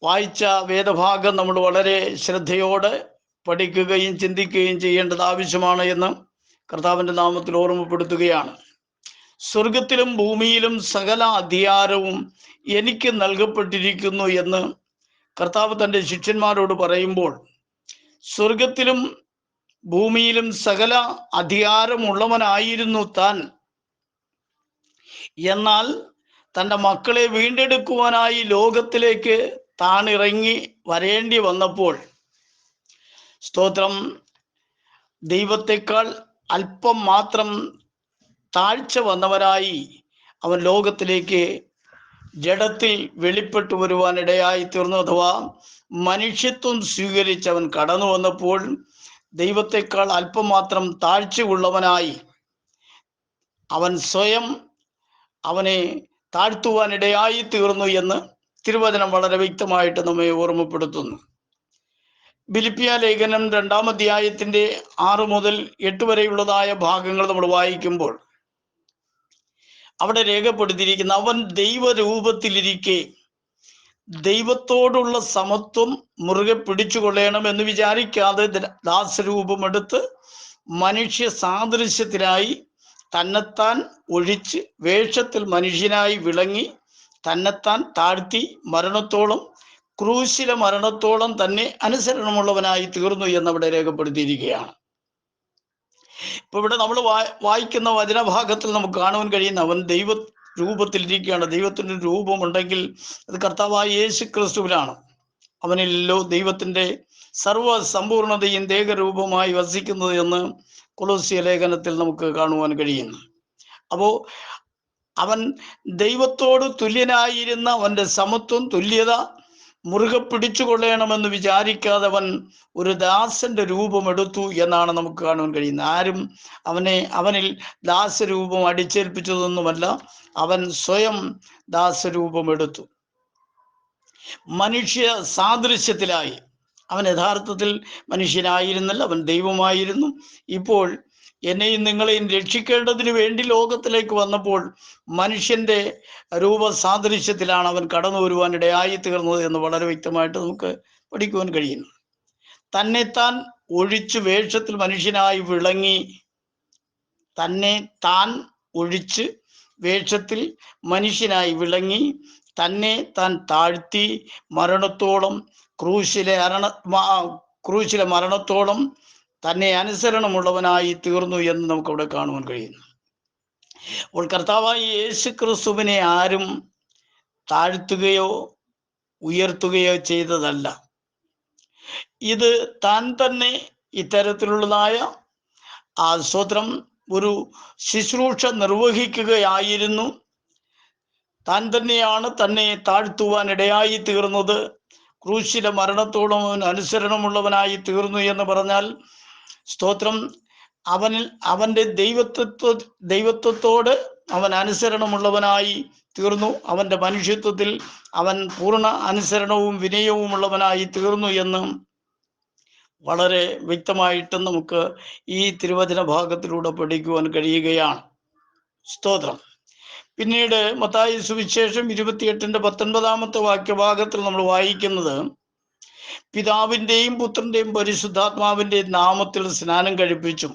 വായിച്ച വേദഭാഗം നമ്മൾ വളരെ ശ്രദ്ധയോടെ പഠിക്കുകയും ചിന്തിക്കുകയും ചെയ്യേണ്ടത് ആവശ്യമാണ് എന്ന് കർത്താവിൻ്റെ നാമത്തിൽ ഓർമ്മപ്പെടുത്തുകയാണ്. സ്വർഗത്തിലും ഭൂമിയിലും സകല അധികാരവും എനിക്ക് നൽകപ്പെട്ടിരിക്കുന്നു എന്ന് കർത്താവ് തൻ്റെ ശിഷ്യന്മാരോട് പറയുമ്പോൾ, സ്വർഗത്തിലും ഭൂമിയിലും സകല അധികാരമുള്ളവനായിരുന്നു താൻ. എന്നാൽ തൻ്റെ മക്കളെ വീണ്ടെടുക്കുവാനായി ലോകത്തിലേക്ക് താൻ ഇറങ്ങി വരേണ്ടി വന്നപ്പോൾ, സ്തോത്രം, ദൈവത്തെക്കാൾ അല്പം മാത്രം താഴ്ച വന്നവരായി അവൻ ലോകത്തിലേക്ക് ജഡത്തിൽ വെളിപ്പെട്ടു വരുവാനിടയായി തീർന്നു. അഥവാ മനുഷ്യത്വം സ്വീകരിച്ചവൻ കടന്നു വന്നപ്പോൾ ദൈവത്തെക്കാൾ അല്പം മാത്രം താഴ്ചയുള്ളവനായി അവൻ സ്വയം അവനെ താഴ്ത്തുവാനിടയായി തീർന്നു എന്ന് തിരുവചനം വളരെ വ്യക്തമായിട്ട് നമ്മെ ഓർമ്മപ്പെടുത്തുന്നു. ഫിലിപ്പിയ ലേഖനം 2-ാം അധ്യായത്തിന്റെ 6 മുതൽ 8 വരെയുള്ളതായ ഭാഗങ്ങൾ നമ്മൾ വായിക്കുമ്പോൾ അവിടെ രേഖപ്പെടുത്തിയിരിക്കുന്ന, അവൻ ദൈവരൂപത്തിലിരിക്കെ ദൈവത്തോടുള്ള സമത്വം മുറുകെ പിടിച്ചുകൊള്ളണമെന്ന് വിചാരിക്കാതെ ദാസരൂപമെടുത്ത് മനുഷ്യ സാദൃശ്യത്തിലായി തന്നെത്താൻ ഒഴിച്ച് വേഷത്തിൽ മനുഷ്യനായി വിളങ്ങി തന്നെത്താൻ താഴ്ത്തി മരണത്തോളം, ക്രൂശിലെ മരണത്തോളം തന്നെ അനുസരണമുള്ളവനായി തീർന്നു എന്നവിടെ രേഖപ്പെടുത്തിയിരിക്കുകയാണ്. ഇപ്പൊ ഇവിടെ നമ്മൾ വായിക്കുന്ന വചനഭാഗത്തിൽ നമുക്ക് കാണുവാൻ കഴിയുന്ന, അവൻ ദൈവ രൂപത്തിലിരിക്കുകയാണ്. ദൈവത്തിൻ്റെ രൂപമുണ്ടെങ്കിൽ അത് കർത്താവായ യേശു ക്രിസ്തുവിലാണ്. അവനിലല്ലോ ദൈവത്തിൻ്റെ സർവ്വസമ്പൂർണതയും ദേഹരൂപമായി വസിക്കുന്നത് എന്ന് കൊലോസ്യ ലേഖനത്തിൽ നമുക്ക് കാണുവാൻ കഴിയുന്നു. അപ്പോൾ അവൻ ദൈവത്തോട് തുല്യനായിരുന്ന അവൻ്റെ സമത്വം, തുല്യത മുറുകെ പിടിച്ചുകൊള്ളണമെന്ന് വിചാരിക്കാതെ അവൻ ഒരു ദാസന്റെ രൂപമെടുത്തു എന്നാണ് നമുക്ക് കാണുവാൻ കഴിയുന്നത്. ആരും അവനിൽ ദാസരൂപം അടിച്ചേൽപ്പിച്ചതൊന്നുമല്ല, അവൻ സ്വയം ദാസരൂപമെടുത്തു. മനുഷ്യ സാദൃശ്യത്തിലായി. അവൻ യഥാർത്ഥത്തിൽ മനുഷ്യനായിരുന്നില്ല, അവൻ ദൈവമായിരുന്നു. ഇപ്പോൾ എന്നെയും നിങ്ങളെയും രക്ഷിക്കേണ്ടതിന് വേണ്ടി ലോകത്തിലേക്ക് വന്നപ്പോൾ മനുഷ്യന്റെ രൂപസാദൃശ്യത്തിലാണ് അവൻ കടന്നു വരുവാനിടയായി തീർന്നത് എന്ന് വളരെ വ്യക്തമായിട്ട് നമുക്ക് പഠിക്കുവാൻ കഴിയുന്നു. തന്നെത്താൻ ഒഴിച്ച് വേഷത്തിൽ മനുഷ്യനായി വിളങ്ങി, തന്നെ താൻ ഒഴിച്ച് വേഷത്തിൽ മനുഷ്യനായി വിളങ്ങി തന്നെ താൻ താഴ്ത്തി മരണത്തോളം, ക്രൂശിലെ മരണത്തോളം തന്നെ അനുസരണമുള്ളവനായി തീർന്നു എന്ന് നമുക്കവിടെ കാണുവാൻ കഴിയുന്നു. അപ്പോൾ കർത്താവായ യേശു ക്രിസ്തുവിനെ ആരും താഴ്ത്തുകയോ ഉയർത്തുകയോ ചെയ്തതല്ല. ഇത് താൻ തന്നെ ഇത്തരത്തിലുള്ളതായ സ്തോത്രം ഒരു ശുശ്രൂഷ നിർവഹിക്കുകയായിരുന്നു. താൻ തന്നെയാണ് തന്നെ താഴ്ത്തുവാൻ ഇടയായി തീർന്നത്. ക്രൂശിലെ മരണത്തോളം അവൻ അനുസരണമുള്ളവനായി തീർന്നു എന്ന് പറഞ്ഞാൽ, സ്തോത്രം, അവൻ്റെ ദൈവത്വത്തോട് അവൻ അനുസരണമുള്ളവനായി തീർന്നു. അവൻ്റെ മനുഷ്യത്വത്തിൽ അവൻ പൂർണ്ണ അനുസരണവും വിനയവും ഉള്ളവനായി തീർന്നു എന്ന് വളരെ വ്യക്തമായിട്ട് നമുക്ക് ഈ തിരുവചന ഭാഗത്തിലൂടെ പഠിക്കുവാൻ കഴിയുകയാണ്. സ്തോത്രം. പിന്നീട് മത്തായി സുവിശേഷം 28-19 വാക്യഭാഗത്തിൽ നമ്മൾ വായിക്കുന്നത്, പിതാവിൻ്റെയും പുത്രൻ്റെയും പരിശുദ്ധാത്മാവിൻ്റെയും നാമത്തിൽ സ്നാനം കഴിപ്പിച്ചും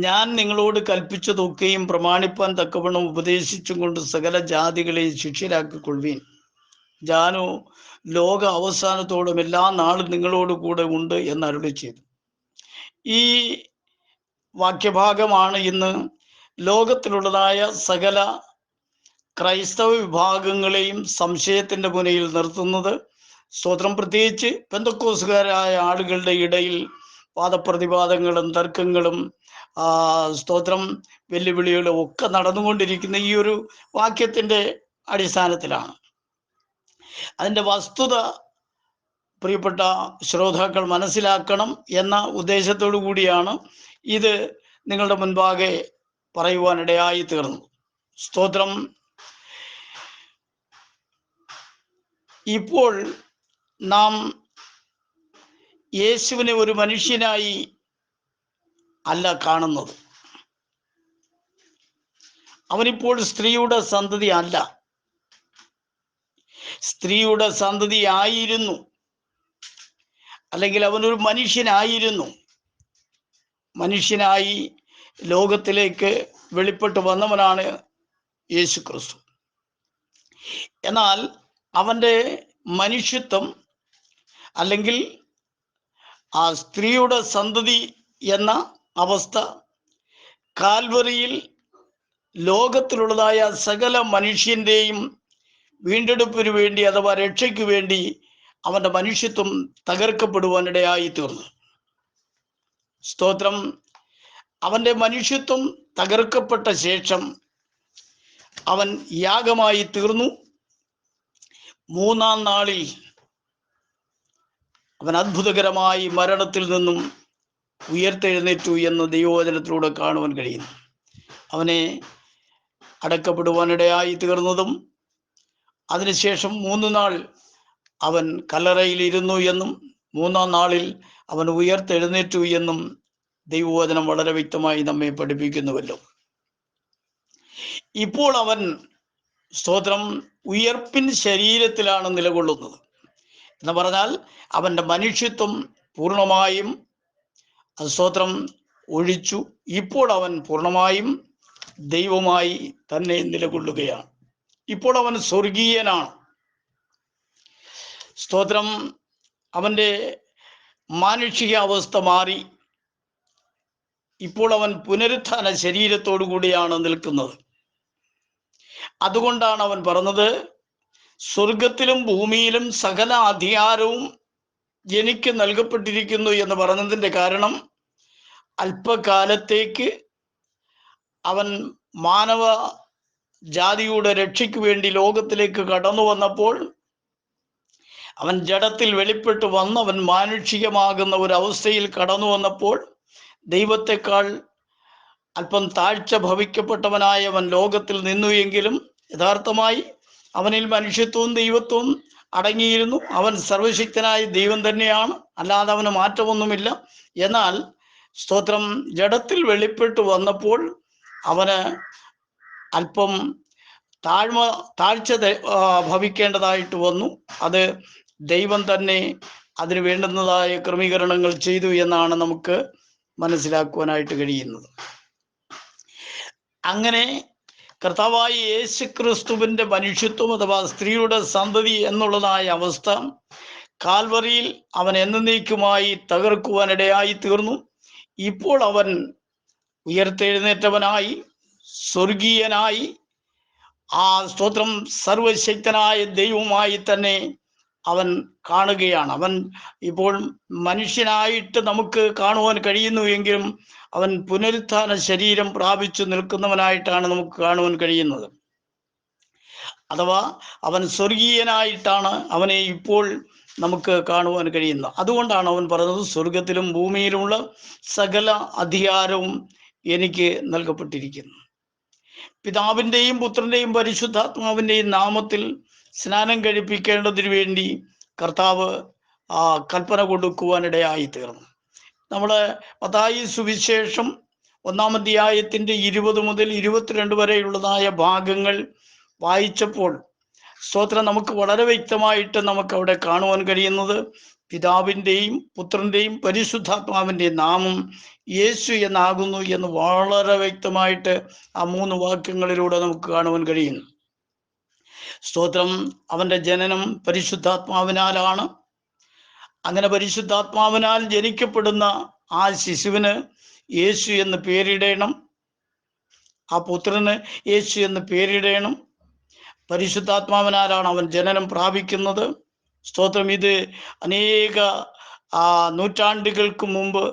ഞാൻ നിങ്ങളോട് കൽപ്പിച്ചതൊക്കെയും പ്രമാണിപ്പാൻ തക്കവണ്ണം ഉപദേശിച്ചും കൊണ്ട് സകല ജാതികളെയും ശിഷ്യരാക്കിക്കൊള്ളുവീൻ. ഞാനോ ലോക അവസാനത്തോളം എല്ലാ നാളും നിങ്ങളോട് കൂടെ ഉണ്ട് എന്ന് അരുളി ചെയ്തു. ഈ വാക്യഭാഗമാണ് ഇന്ന് ലോകത്തിലുള്ളതായ സകല ക്രൈസ്തവ വിഭാഗങ്ങളെയും സംശയത്തിന്റെ മുനയിൽ നിർത്തുന്നത്. സ്തോത്രം. പ്രത്യേകിച്ച് പെന്തക്കോസുകാരായ ആളുകളുടെ ഇടയിൽ വാദപ്രതിവാദങ്ങളും തർക്കങ്ങളും സ്തോത്രം വെല്ലുവിളികളും ഒക്കെ നടന്നുകൊണ്ടിരിക്കുന്ന ഈ ഒരു വാക്യത്തിന്റെ അടിസ്ഥാനത്തിലാണ്. അതിൻ്റെ വസ്തുത പ്രിയപ്പെട്ട ശ്രോതാക്കൾ മനസ്സിലാക്കണം എന്ന ഉദ്ദേശത്തോടു കൂടിയാണ് ഇത് നിങ്ങളുടെ മുൻപാകെ പറയുവാനിടയായി തീർന്നു. സ്തോത്രം. ഇപ്പോൾ നാം യേശുവിനെ ഒരു മനുഷ്യനായി അല്ല കാണുന്നത്. അവനിപ്പോൾ സ്ത്രീയുടെ സന്തതി അല്ല, സ്ത്രീയുടെ സന്തതി ആയിരുന്നു, അല്ലെങ്കിൽ അവനൊരു മനുഷ്യനായിരുന്നു. മനുഷ്യനായി ലോകത്തിലേക്ക് വെളിപ്പെട്ട് വന്നവനാണ് യേശു ക്രിസ്തു. എന്നാൽ അവൻ്റെ മനുഷ്യത്വം, അല്ലെങ്കിൽ ആ സ്ത്രീയുടെ സന്തതി എന്ന അവസ്ഥ, കാൽവറിയിൽ ലോകത്തിലുള്ളതായ സകല മനുഷ്യൻ്റെയും വീണ്ടെടുപ്പിന് വേണ്ടി അഥവാ രക്ഷയ്ക്ക് വേണ്ടി അവൻ്റെ മനുഷ്യത്വം തകർക്കപ്പെടുവാനിടയായി തീർന്നു. സ്തോത്രം. അവൻ്റെ മനുഷ്യത്വം തകർക്കപ്പെട്ട ശേഷം അവൻ യാഗമായി തീർന്നു. മൂന്നാം നാളിൽ അവൻ അത്ഭുതകരമായി മരണത്തിൽ നിന്നും ഉയർത്തെഴുന്നേറ്റു എന്ന് ദൈവവചനത്തിലൂടെ കാണുവാൻ കഴിയുന്നു. അവനെ അടക്കപ്പെടുവാനിടയായി തീർന്നതും അതിനുശേഷം 3 നാൾ അവൻ കല്ലറയിലിരുന്നു എന്നും 3-ാം നാളിൽ അവൻ ഉയർത്തെഴുന്നേറ്റു എന്നും ദൈവവചനം വളരെ വ്യക്തമായി നമ്മെ പഠിപ്പിക്കുന്നുവല്ലോ. ഇപ്പോൾ അവൻ, സ്തോത്രം, ഉയർപ്പിൻ ശരീരത്തിലാണ് നിലകൊള്ളുന്നത് എന്ന് പറഞ്ഞാൽ അവൻ്റെ മനുഷ്യത്വം പൂർണ്ണമായും, സ്തോത്രം, ഒഴിച്ചു. ഇപ്പോൾ അവൻ പൂർണ്ണമായും ദൈവമായി തന്നെ നിലകൊള്ളുകയാണ്. ഇപ്പോൾ അവൻ സ്വർഗീയനാണ്. സ്തോത്രം. അവൻ്റെ മാനുഷിക അവസ്ഥ മാറി. ഇപ്പോൾ അവൻ പുനരുത്ഥാന ശരീരത്തോടു കൂടിയാണ് നിൽക്കുന്നത്. അതുകൊണ്ടാണ് അവൻ പറഞ്ഞത്, സ്വർഗത്തിലും ഭൂമിയിലും സകല അധികാരവും എനിക്ക് നൽകപ്പെട്ടിരിക്കുന്നു എന്ന് പറഞ്ഞതിൻ്റെ കാരണം, അല്പകാലത്തേക്ക് അവൻ മാനവ ജാതിയുടെ രക്ഷയ്ക്ക് വേണ്ടി ലോകത്തിലേക്ക് കടന്നു വന്നപ്പോൾ, അവൻ ജഡത്തിൽ വെളിപ്പെട്ട് വന്ന് അവൻ മാനുഷികമാകുന്ന ഒരു അവസ്ഥയിൽ കടന്നു വന്നപ്പോൾ, ദൈവത്തെക്കാൾ അല്പം താഴ്ച ഭവിക്കപ്പെട്ടവനായി അവൻ ലോകത്തിൽ നിന്നു എങ്കിലും യഥാർത്ഥമായി അവനിൽ മനുഷ്യത്വവും ദൈവത്വവും അടങ്ങിയിരുന്നു. അവൻ സർവശക്തനായ ദൈവം തന്നെയാണ്, അല്ലാതെ അവന് മാറ്റമൊന്നുമില്ല. എന്നാൽ സ്തോത്രം, ജഡത്തിൽ വെളിപ്പെട്ട് വന്നപ്പോൾ അവന് അല്പം താഴ്ച ഭവിക്കേണ്ടതായിട്ട് വന്നു. അത് ദൈവം തന്നെ അതിന് വേണ്ടുന്നതായ ക്രമീകരണങ്ങൾ ചെയ്തു എന്നാണ് നമുക്ക് മനസ്സിലാക്കുവാനായിട്ട് കഴിയുന്നത്. അങ്ങനെ കർത്താവായ യേശു ക്രിസ്തുവിൻ്റെ മനുഷ്യത്വം അഥവാ സ്ത്രീയുടെ സന്തതി എന്നുള്ളതായ അവസ്ഥ കാൽവറിയിൽ അവൻ എന്നേക്കുമായി തകർക്കുവാനിടയായി തീർന്നു. ഇപ്പോൾ അവൻ ഉയർത്തെഴുന്നേറ്റവനായി, സ്വർഗീയനായി, ആ സ്തോത്രം, സർവശക്തനായ ദൈവമായി തന്നെ അവൻ കാണുകയാണ്. അവൻ ഇപ്പോൾ മനുഷ്യനായിട്ട് നമുക്ക് കാണുവാൻ കഴിയുന്നു എങ്കിലും അവൻ പുനരുത്ഥാന ശരീരം പ്രാപിച്ചു നിൽക്കുന്നവനായിട്ടാണ് നമുക്ക് കാണുവാൻ കഴിയുന്നത്. അഥവാ അവൻ സ്വർഗീയനായിട്ടാണ് അവനെ ഇപ്പോൾ നമുക്ക് കാണുവാൻ കഴിയുന്നത്. അതുകൊണ്ടാണ് അവൻ പറഞ്ഞത്, സ്വർഗത്തിലും ഭൂമിയിലുമുള്ള സകല അധികാരവും എനിക്ക് നൽകപ്പെട്ടിരിക്കുന്നു. പിതാവിൻ്റെയും പുത്രൻ്റെയും പരിശുദ്ധാത്മാവിൻ്റെയും നാമത്തിൽ സ്നാനം കഴിപ്പിക്കേണ്ടതിന് വേണ്ടി കർത്താവ് കൽപ്പന കൊടുക്കുവാനിടയായി തീർന്നു. നമ്മൾ മത്തായി സുവിശേഷം 1-ാം അധ്യായത്തിൻ്റെ 20 മുതൽ 22 വരെയുള്ളതായ ഭാഗങ്ങൾ വായിച്ചപ്പോൾ, സ്തോത്രം, നമുക്ക് വളരെ വ്യക്തമായിട്ട് നമുക്ക് അവിടെ കാണുവാൻ കഴിയുന്നത്, പിതാവിൻ്റെയും പുത്രൻ്റെയും പരിശുദ്ധാത്മാവിൻ്റെയും നാമം യേശു എന്നാകുന്നു എന്ന് വളരെ വ്യക്തമായിട്ട് ആ 3 വാക്യങ്ങളിലൂടെ നമുക്ക് കാണുവാൻ കഴിയുന്നു. സ്തോത്രം. അവൻ്റെ ജനനം പരിശുദ്ധാത്മാവിനാലാണ്. അങ്ങനെ പരിശുദ്ധാത്മാവിനാൽ ജനിക്കപ്പെടുന്ന ആ ശിശുവിന് യേശു എന്ന് പേരിടണം. ആ പുത്രന് യേശു എന്ന് പേരിടണം. പരിശുദ്ധാത്മാവിനാലാണ് അവൻ ജനനം പ്രാപിക്കുന്നത്. സ്തോത്രം. ഇത് അനേക നൂറ്റാണ്ടുകൾക്ക് മുമ്പ്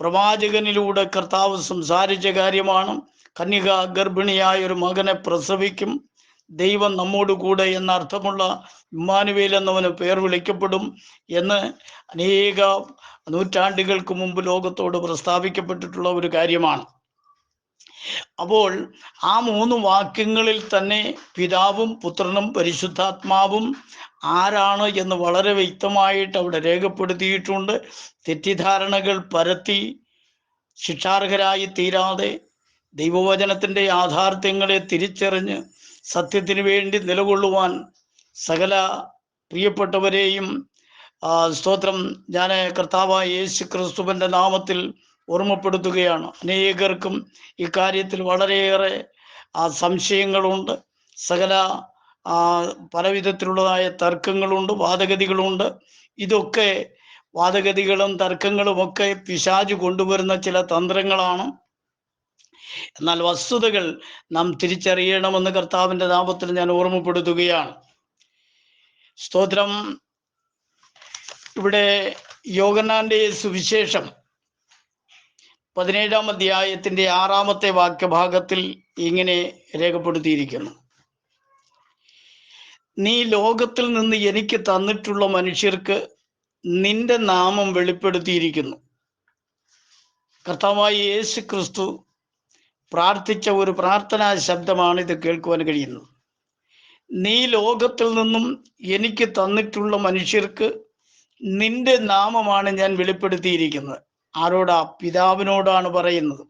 പ്രവാചകനിലൂടെ കർത്താവ് സംസാരിച്ച കാര്യമാണ്. കന്യക ഗർഭിണിയായ ഒരു മകനെ പ്രസവിക്കും, ദൈവം നമ്മോട് കൂടെ എന്ന അർത്ഥമുള്ള ഇമ്മാനുവേൽ എന്നവന് പേർ വിളിക്കപ്പെടും എന്ന് അനേക നൂറ്റാണ്ടുകൾക്ക് മുമ്പ് ലോകത്തോട് പ്രസ്താവിക്കപ്പെട്ടിട്ടുള്ള ഒരു കാര്യമാണ്. അപ്പോൾ ആ 3 വാക്യങ്ങളിൽ തന്നെ പിതാവും പുത്രനും പരിശുദ്ധാത്മാവും ആരാണ് എന്ന് വളരെ വ്യക്തമായിട്ട് അവിടെ രേഖപ്പെടുത്തിയിട്ടുണ്ട്. തെറ്റിദ്ധാരണകൾ പരത്തി ശിക്ഷാർഹരായി തീരാതെ ദൈവവചനത്തിൻ്റെ യാഥാർത്ഥ്യങ്ങളെ തിരിച്ചറിഞ്ഞ് സത്യത്തിന് വേണ്ടി നിലകൊള്ളുവാൻ സകല പ്രിയപ്പെട്ടവരെയും സ്തോത്രം ഞാൻ കർത്താവായ യേശു ക്രിസ്തുവിൻ്റെ നാമത്തിൽ ഓർമ്മപ്പെടുത്തുകയാണ്. അനേകർക്കും ഇക്കാര്യത്തിൽ വളരെയേറെ സംശയങ്ങളുണ്ട്. സകല പലവിധത്തിലുള്ളതായ തർക്കങ്ങളുണ്ട്, വാദഗതികളുണ്ട്. ഇതൊക്കെ വാദഗതികളും തർക്കങ്ങളുമൊക്കെ പിശാച് കൊണ്ടുവരുന്ന ചില തന്ത്രങ്ങളാണ്. എന്നാൽ വസ്തുതകൾ നാം തിരിച്ചറിയണമെന്ന് കർത്താവിൻ്റെ നാമത്തിൽ ഞാൻ ഓർമ്മപ്പെടുത്തുകയാണ്. സ്തോത്രം. ഇവിടെ യോഹന്നാന്റെ സുവിശേഷം 17-ാം അധ്യായത്തിൻ്റെ 6-ാമത്തെ വാക്യഭാഗത്തിൽ ഇങ്ങനെ രേഖപ്പെടുത്തിയിരിക്കുന്നു: നീ ലോകത്തിൽ നിന്ന് എനിക്ക് തന്നിട്ടുള്ള മനുഷ്യർക്ക് നിന്റെ നാമം വെളിപ്പെടുത്തിയിരിക്കുന്നു. കർത്താവായ യേശു ക്രിസ്തു പ്രാർത്ഥിച്ച ഒരു പ്രാർത്ഥനാ ശബ്ദമാണ് ഇത് കേൾക്കുവാൻ കഴിയുന്നത്. നീ ലോകത്തിൽ നിന്നും എനിക്ക് തന്നിട്ടുള്ള മനുഷ്യർക്ക് നിന്റെ നാമമാണ് ഞാൻ വെളിപ്പെടുത്തിയിരിക്കുന്നത്. ആരോടാ? പിതാവിനോടാണ് പറയുന്നത്.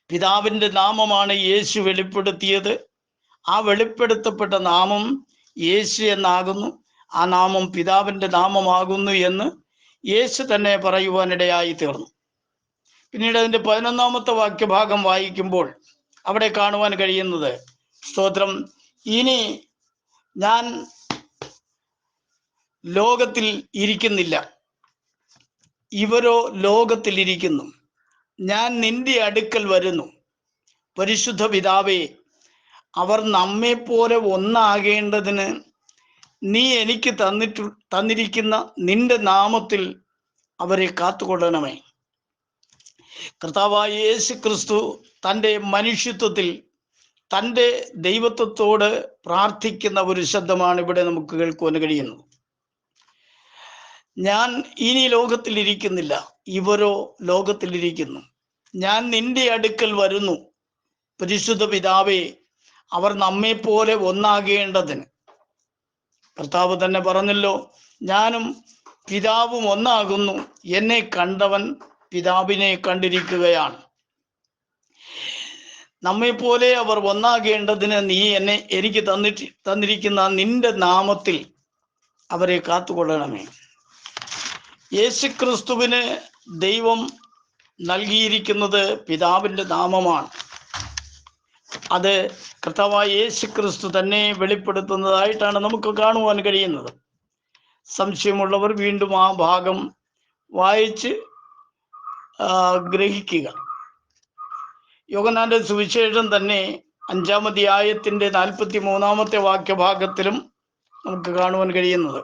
പിതാവിൻ്റെ നാമമാണ് യേശു വെളിപ്പെടുത്തിയത്. ആ വെളിപ്പെടുത്തപ്പെട്ട നാമം യേശു എന്നാകുന്നു. ആ നാമം പിതാവിൻ്റെ നാമമാകുന്നു എന്ന് യേശു തന്നെ പറയുവാനിടയായി തീർന്നു. പിന്നീട് അതിൻ്റെ 11-ാമത്തെ വാക്യഭാഗം വായിക്കുമ്പോൾ അവിടെ കാണുവാൻ കഴിയുന്നത്, സ്തോത്രം, ഇനി ഞാൻ ലോകത്തിൽ ഇരിക്കുന്നില്ല, ഇവരോ ലോകത്തിൽ ഇരിക്കുന്നു. ഞാൻ നിന്റെ അടുക്കൽ വരുന്നു. പരിശുദ്ധ പിതാവേ, അവർ നമ്മെപ്പോലെ ഒന്നാകേണ്ടതിന് നീ എനിക്ക് തന്നിരിക്കുന്ന നിന്റെ നാമത്തിൽ അവരെ കാത്തുകൊള്ളണമേ. കർത്താവായ യേശു ക്രിസ്തു തൻ്റെ മനുഷ്യത്വത്തിൽ തൻ്റെ ദൈവത്വത്തോട് പ്രാർത്ഥിക്കുന്ന ഒരു ശബ്ദമാണ് ഇവിടെ നമുക്ക് കേൾക്കുവാൻ കഴിയുന്നത്. ഞാൻ ഇനി ലോകത്തിലിരിക്കുന്നില്ല, ഇവരോ ലോകത്തിലിരിക്കുന്നു. ഞാൻ നിന്റെ അടുക്കൽ വരുന്നു. പരിശുദ്ധ പിതാവേ, അവർ നമ്മെപ്പോലെ ഒന്നാകേണ്ടതിന്. കർത്താവ് തന്നെ പറഞ്ഞല്ലോ, ഞാനും പിതാവും ഒന്നാകുന്നു, എന്നെ കണ്ടവൻ പിതാവിനെ കണ്ടിരിക്കുകയാണ്. നമ്മെപ്പോലെ അവർ ഒന്നാകേണ്ടതിന് നീ എനിക്ക് തന്നിരിക്കുന്ന നിന്റെ നാമത്തിൽ അവരെ കാത്തുകൊള്ളണമേ. യേശുക്രിസ്തുവിന് ദൈവം നൽകിയിരിക്കുന്നത് പിതാവിൻ്റെ നാമമാണ്. അത് കർത്താവായ യേശുക്രിസ്തു തന്നെ വെളിപ്പെടുത്തുന്നതായിട്ടാണ് നമുക്ക് കാണുവാൻ കഴിയുന്നത്. സംശയമുള്ളവർ വീണ്ടും ആ ഭാഗം വായിച്ച് ഗ്രഹിക്കുക. യോഹന്നാന്റെ സുവിശേഷം തന്നെ 5-ാം അധ്യായത്തിൻ്റെ 43-ാമത്തെ വാക്യഭാഗത്തിലും നമുക്ക് കാണുവാൻ കഴിയുന്നത്,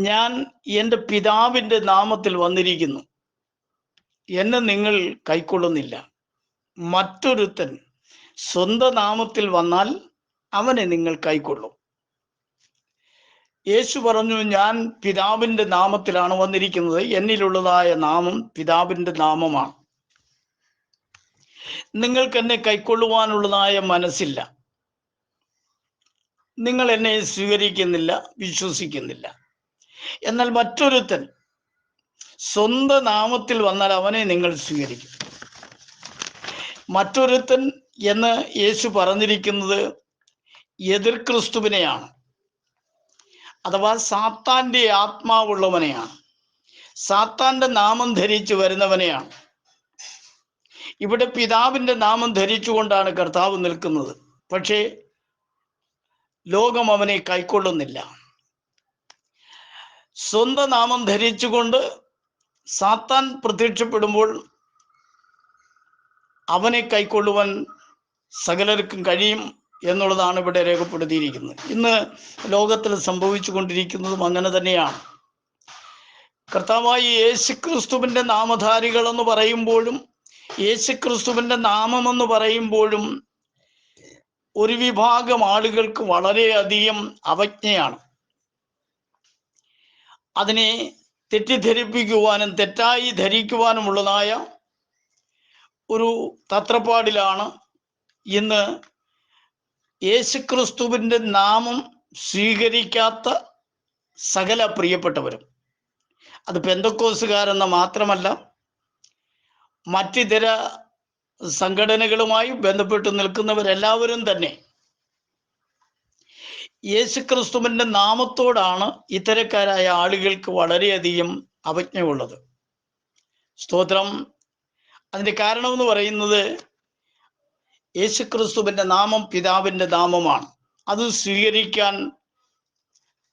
ഞാൻ എൻ്റെ പിതാവിൻ്റെ നാമത്തിൽ വന്നിരിക്കുന്നു, എന്നെ നിങ്ങൾ കൈക്കൊള്ളുന്നില്ല. മറ്റൊരുത്തൻ സ്വന്തം നാമത്തിൽ വന്നാൽ അവനെ നിങ്ങൾ കൈക്കൊള്ളും. യേശു പറഞ്ഞു, ഞാൻ പിതാവിൻ്റെ നാമത്തിലാണ് വന്നിരിക്കുന്നത്. എന്നിലുള്ളതായ നാമം പിതാവിൻ്റെ നാമമാണ്. നിങ്ങൾക്ക് എന്നെ കൈക്കൊള്ളുവാനുള്ളതായ മനസ്സില്ല. നിങ്ങൾ എന്നെ സ്വീകരിക്കുന്നില്ല, വിശ്വസിക്കുന്നില്ല. എന്നാൽ മറ്റൊരുത്തൻ സ്വന്തം നാമത്തിൽ വന്നാൽ അവനെ നിങ്ങൾ സ്വീകരിക്കും. മറ്റൊരുത്തൻ എന്ന് യേശു പറഞ്ഞിരിക്കുന്നത് എതിർ ക്രിസ്തുവിനെയാണ്, അഥവാ സാത്താൻ്റെ ആത്മാവുള്ളവനെയാണ്, സാത്താൻ്റെ നാമം ധരിച്ചു വരുന്നവനെയാണ്. ഇവിടെ പിതാവിൻ്റെ നാമം ധരിച്ചുകൊണ്ടാണ് കർത്താവ് നിൽക്കുന്നത്. പക്ഷേ ലോകം അവനെ കൈക്കൊള്ളുന്നില്ല. സ്വന്തം നാമം ധരിച്ചുകൊണ്ട് സാത്താൻ പ്രത്യക്ഷപ്പെടുമ്പോൾ അവനെ കൈക്കൊള്ളുവാൻ സകലർക്കും കഴിയും എന്നുള്ളതാണ് ഇവിടെ രേഖപ്പെടുത്തിയിരിക്കുന്നത്. ഇന്ന് ലോകത്തിൽ സംഭവിച്ചു കൊണ്ടിരിക്കുന്നതും അങ്ങനെ തന്നെയാണ്. കർത്താവായ യേശുക്രിസ്തുവിൻ്റെ നാമധാരികളെന്ന് പറയുമ്പോഴും യേശുക്രിസ്തുവിൻ്റെ നാമമെന്ന് പറയുമ്പോഴും ഒരു വിഭാഗം ആളുകൾക്ക് വളരെയധികം അവജ്ഞയാണ്. അതിനെ തെറ്റിദ്ധരിപ്പിക്കുവാനും തെറ്റായി ധരിക്കുവാനുമുള്ളതായ ഒരു തത്രപ്പാടിലാണ് ഇന്ന് യേശുക്രിസ്തുവിൻ്റെ നാമം സ്വീകരിക്കാത്ത സകല പ്രിയപ്പെട്ടവരും. അത് പെന്തക്കോസുകാരെന്ന മാത്രമല്ല, മറ്റിതര സംഘടനകളുമായി ബന്ധപ്പെട്ട് നിൽക്കുന്നവരെല്ലാവരും തന്നെ യേശുക്രിസ്തുവിൻ്റെ നാമത്തോടാണ് ഇത്തരക്കാരായ ആളുകൾക്ക് വളരെയധികം അവജ്ഞയുള്ളത്. സ്തോത്രം. അതിൻ്റെ കാരണമെന്ന് പറയുന്നത് യേശുക്രിസ്തുവിൻ്റെ നാമം പിതാവിൻ്റെ നാമമാണ്. അത് സ്വീകരിക്കാൻ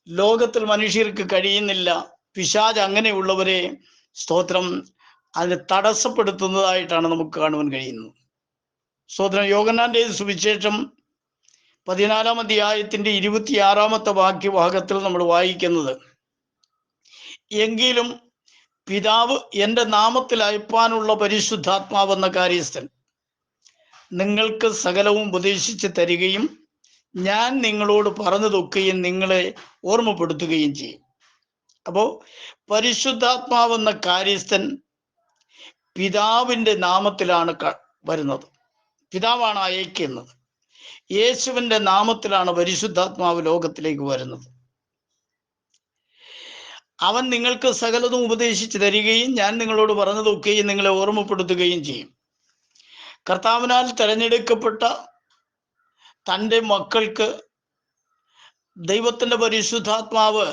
ലോകത്തിൽ മനുഷ്യർക്ക് കഴിയുന്നില്ല. പിശാച് അങ്ങനെയുള്ളവരെ സ്തോത്രം അതിനെ തടസ്സപ്പെടുത്തുന്നതായിട്ടാണ് നമുക്ക് കാണുവാൻ കഴിയുന്നത്. സ്തോത്രം. യോഹന്നാന്റെ സുവിശേഷം 14-ാം അധ്യായത്തിൻ്റെ 26-ാമത്തെ വാക്യഭാഗത്തിൽ നമ്മൾ വായിക്കുന്നത്, എങ്കിലും പിതാവ് എൻ്റെ നാമത്തിൽ അയപ്പാനുള്ള പരിശുദ്ധാത്മാവെന്ന കാര്യസ്ഥൻ നിങ്ങൾക്ക് സകലവും ഉപദേശിച്ച് തരികയും ഞാൻ നിങ്ങളോട് പറഞ്ഞതൊക്കെയും നിങ്ങളെ ഓർമ്മപ്പെടുത്തുകയും ചെയ്യും. അപ്പോൾ പരിശുദ്ധാത്മാവെന്ന കാര്യസ്ഥൻ പിതാവിൻ്റെ നാമത്തിലാണ് വരുന്നത്. പിതാവാണ് അയക്കുന്നത്. യേശുവിൻ്റെ നാമത്തിലാണ് പരിശുദ്ധാത്മാവ് ലോകത്തിലേക്ക് വരുന്നത്. അവൻ നിങ്ങൾക്ക് സകലതും ഉപദേശിച്ച് തരികയും ഞാൻ നിങ്ങളോട് പറഞ്ഞതൊക്കെയും നിങ്ങളെ ഓർമ്മപ്പെടുത്തുകയും ചെയ്യും. കർത്താവിനാൽ തിരഞ്ഞെടുക്കപ്പെട്ട തൻ്റെ മക്കൾക്ക് ദൈവത്തിൻ്റെ പരിശുദ്ധാത്മാവ്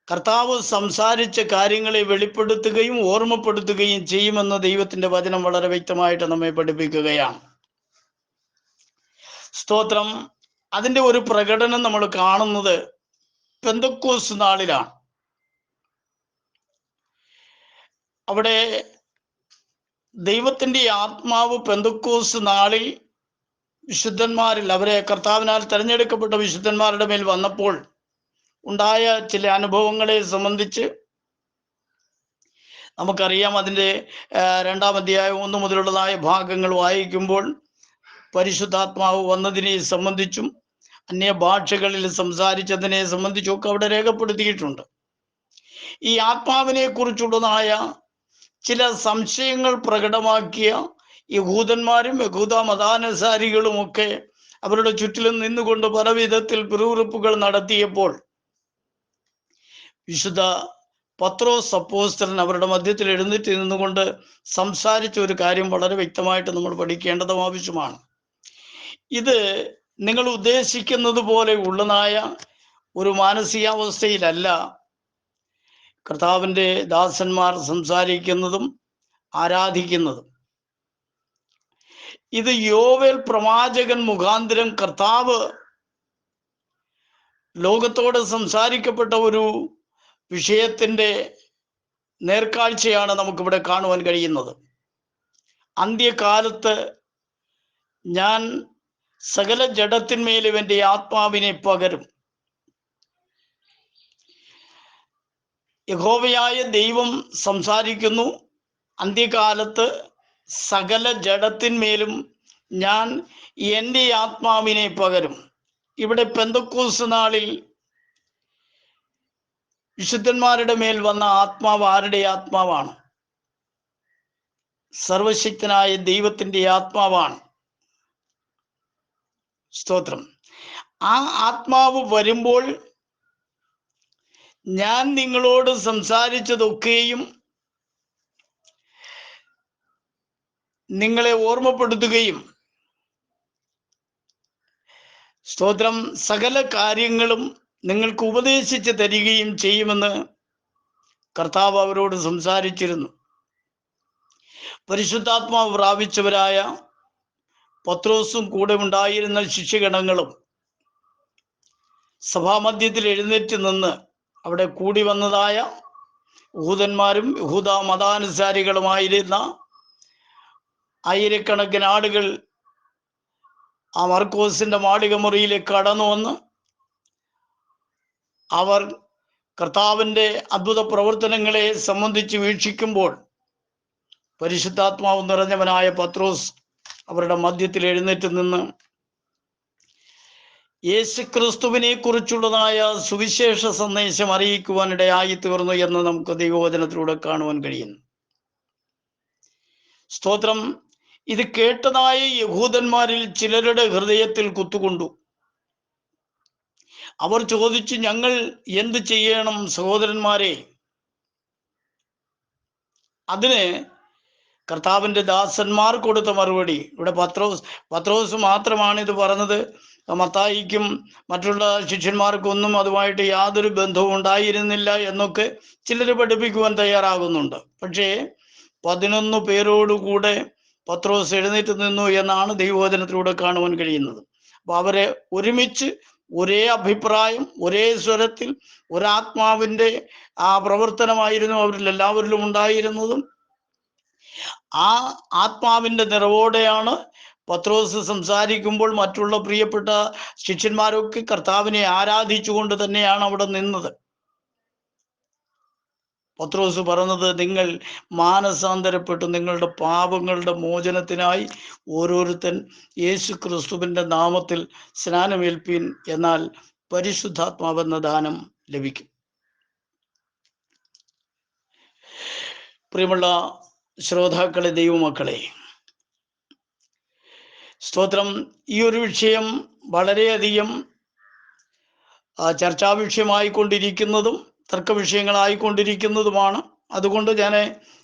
കർത്താവ് സംസാരിച്ച കാര്യങ്ങളെ വെളിപ്പെടുത്തുകയും ഓർമ്മപ്പെടുത്തുകയും ചെയ്യുമെന്ന് ദൈവത്തിൻ്റെ വചനം വളരെ വ്യക്തമായിട്ട് നമ്മെ പഠിപ്പിക്കുകയാണ്. സ്തോത്രം. അതിൻ്റെ ഒരു പ്രകടനം നമ്മൾ കാണുന്നത് പെന്തക്കോസ്ത് നാളിലാണ്. അവിടെ ദൈവത്തിൻ്റെ ആത്മാവ് പെന്തക്കോസ്ത് നാളിൽ വിശുദ്ധന്മാരിൽ, അവരെ കർത്താവിനാൽ തിരഞ്ഞെടുക്കപ്പെട്ട വിശുദ്ധന്മാരുടെ മേൽ വന്നപ്പോൾ ഉണ്ടായ ചില അനുഭവങ്ങളെ സംബന്ധിച്ച് നമുക്കറിയാം. അതിൻ്റെ 2-ാം അധ്യായം 1 മുതലുള്ളതായ ഭാഗങ്ങൾ വായിക്കുമ്പോൾ പരിശുദ്ധാത്മാവ് വന്നതിനെ സംബന്ധിച്ചും അന്യഭാഷകളിൽ സംസാരിച്ചതിനെ സംബന്ധിച്ചും ഒക്കെ അവിടെ രേഖപ്പെടുത്തിയിട്ടുണ്ട്. ഈ ആത്മാവിനെ കുറിച്ചുള്ളതായ ചില സംശയങ്ങൾ പ്രകടമാക്കിയ യഹൂദന്മാരും യഹൂദ മതാനുസാരികളുമൊക്കെ അവരുടെ ചുറ്റിലും നിന്നുകൊണ്ട് പല വിധത്തിൽ പിറുപിറുപ്പുകൾ നടത്തിയപ്പോൾ വിശുദ്ധ പത്രോസ് അപ്പോസ്തലൻ അവരുടെ മധ്യത്തിൽ എഴുന്നേറ്റ് നിന്നുകൊണ്ട് സംസാരിച്ച ഒരു കാര്യം വളരെ വ്യക്തമായിട്ട് നമ്മൾ പഠിക്കേണ്ടതും ആവശ്യമാണ്. ഇത് നിങ്ങൾ ഉദ്ദേശിക്കുന്നത് പോലെ ഉള്ളതായ ഒരു മാനസികാവസ്ഥയിലല്ല കർത്താവിൻ്റെ ദാസന്മാർ സംസാരിക്കുന്നതും ആരാധിക്കുന്നതും. ഇത് യോവേൽ പ്രവാചകൻ മുഖാന്തരം കർത്താവ് ലോകത്തോട് സംസാരിക്കപ്പെട്ട ഒരു വിഷയത്തിൻ്റെ നേർക്കാഴ്ചയാണ് നമുക്കിവിടെ കാണുവാൻ കഴിയുന്നത്. അന്ത്യകാലത്ത് ഞാൻ സകല ജഡത്തിന്മേലും എൻ്റെ ആത്മാവിനെ പകരും. യഹോവയായ ദൈവം സംസാരിക്കുന്നു, അന്ത്യകാലത്ത് സകല ജഡത്തിന്മേലും ഞാൻ എൻ്റെ ആത്മാവിനെ പകരും. ഇവിടെ പെന്തക്കോസ്ത് നാളിൽ വിശുദ്ധന്മാരുടെ മേൽ വന്ന ആത്മാവ് ആരുടെ ആത്മാവാണ്? സർവശക്തനായ ദൈവത്തിൻ്റെ ആത്മാവാണ്. സ്തോത്രം. ആ ആത്മാവ് വരുമ്പോൾ ഞാൻ നിങ്ങളോട് സംസാരിച്ചതൊക്കെയും നിങ്ങളെ ഓർമ്മപ്പെടുത്തുകയും സ്തോത്രം സകല കാര്യങ്ങളും നിങ്ങൾക്ക് ഉപദേശിച്ച് തരികയും ചെയ്യുമെന്ന് കർത്താവ് അവരോട് സംസാരിച്ചിരുന്നു. പരിശുദ്ധാത്മാവ് പ്രാപിച്ചവരായ പത്രോസും കൂടെ ഉണ്ടായിരുന്ന ശിഷ്യഗണങ്ങളും സഭാമധ്യത്തിൽ എഴുന്നേറ്റ് നിന്ന് അവിടെ കൂടി വന്നതായ യഹൂദന്മാരും യഹൂദ മതാനുസാരികളുമായിരുന്ന ആയിരക്കണക്കിന് ആളുകൾ ആ മർക്കോസിന്റെ മാളിക മുറിയിലേക്ക് കടന്നു വന്ന് അവർ കർത്താവിൻ്റെ അദ്ഭുത പ്രവർത്തനങ്ങളെ സംബന്ധിച്ച് വീക്ഷിക്കുമ്പോൾ പരിശുദ്ധാത്മാവ് നിറഞ്ഞവനായ പത്രോസ് അവരുടെ മധ്യത്തിൽ എഴുന്നേറ്റ് നിന്ന് യേശുക്രിസ്തുവിനെ കുറിച്ചുള്ളതായ സുവിശേഷ സന്ദേശം അറിയിക്കുവാനിടയായി തീർന്നു എന്ന് നമുക്ക് ദൈവവചനത്തിലൂടെ കാണുവാൻ കഴിയുന്നു. സ്തോത്രം. ഇത് കേട്ടതായ യഹൂദന്മാരിൽ ചിലരുടെ ഹൃദയത്തിൽ കുത്തുകൊണ്ടു. അവർ ചോദിച്ചു, ഞങ്ങൾ എന്ത് ചെയ്യണം സഹോദരന്മാരെ? അതിന് കർത്താവിൻ്റെ ദാസന്മാർ കൊടുത്ത മറുപടി, ഇവിടെ പത്രോസ് മാത്രമാണ് ഇത് പറഞ്ഞത്. മത്തായിക്കും മറ്റുള്ള ശിഷ്യന്മാർക്കൊന്നും അതുമായിട്ട് യാതൊരു ബന്ധവും ഉണ്ടായിരുന്നില്ല എന്നൊക്കെ ചിലർ പഠിപ്പിക്കുവാൻ തയ്യാറാകുന്നുണ്ട്. പക്ഷേ 11 പേരോടുകൂടെ പത്രോസ് എഴുന്നേറ്റ് നിന്നു എന്നാണ് ദൈവവചനത്തിലൂടെ കാണുവാൻ കഴിയുന്നത്. അപ്പൊ അവരെ ഒരുമിച്ച് ഒരേ അഭിപ്രായം, ഒരേ സ്വരത്തിൽ, ഒരാത്മാവിൻ്റെ പ്രവർത്തനമായിരുന്നു അവരിൽ എല്ലാവരിലും ഉണ്ടായിരുന്നതും. ആ ആത്മാവിൻ്റെ നിറവോടെയാണ് പത്രോസ് സംസാരിക്കുമ്പോൾ മറ്റുള്ള പ്രിയപ്പെട്ട ശിഷ്യന്മാരൊക്കെ കർത്താവിനെ ആരാധിച്ചുകൊണ്ട് തന്നെയാണ് അവിടെ നിന്നത്. പത്രോസ് പറഞ്ഞത്, നിങ്ങൾ മാനസാന്തരപ്പെട്ട് നിങ്ങളുടെ പാപങ്ങളുടെ മോചനത്തിനായി ഓരോരുത്തൻ യേശു ക്രിസ്തുവിൻ്റെ നാമത്തിൽ സ്നാനമേൽപ്പീൻ, എന്നാൽ പരിശുദ്ധാത്മാവെന്ന ദാനം ലഭിക്കും. പ്രിയമുള്ള ശ്രോതാക്കളെ, ദൈവമക്കളെ, സ്തോത്രം. ഈ ഒരു വിഷയം വളരെയധികം ചർച്ചാ വിഷയമായിക്കൊണ്ടിരിക്കുന്നതും തർക്ക വിഷയങ്ങളായിക്കൊണ്ടിരിക്കുന്നതുമാണ്. അതുകൊണ്ട് ഞാൻ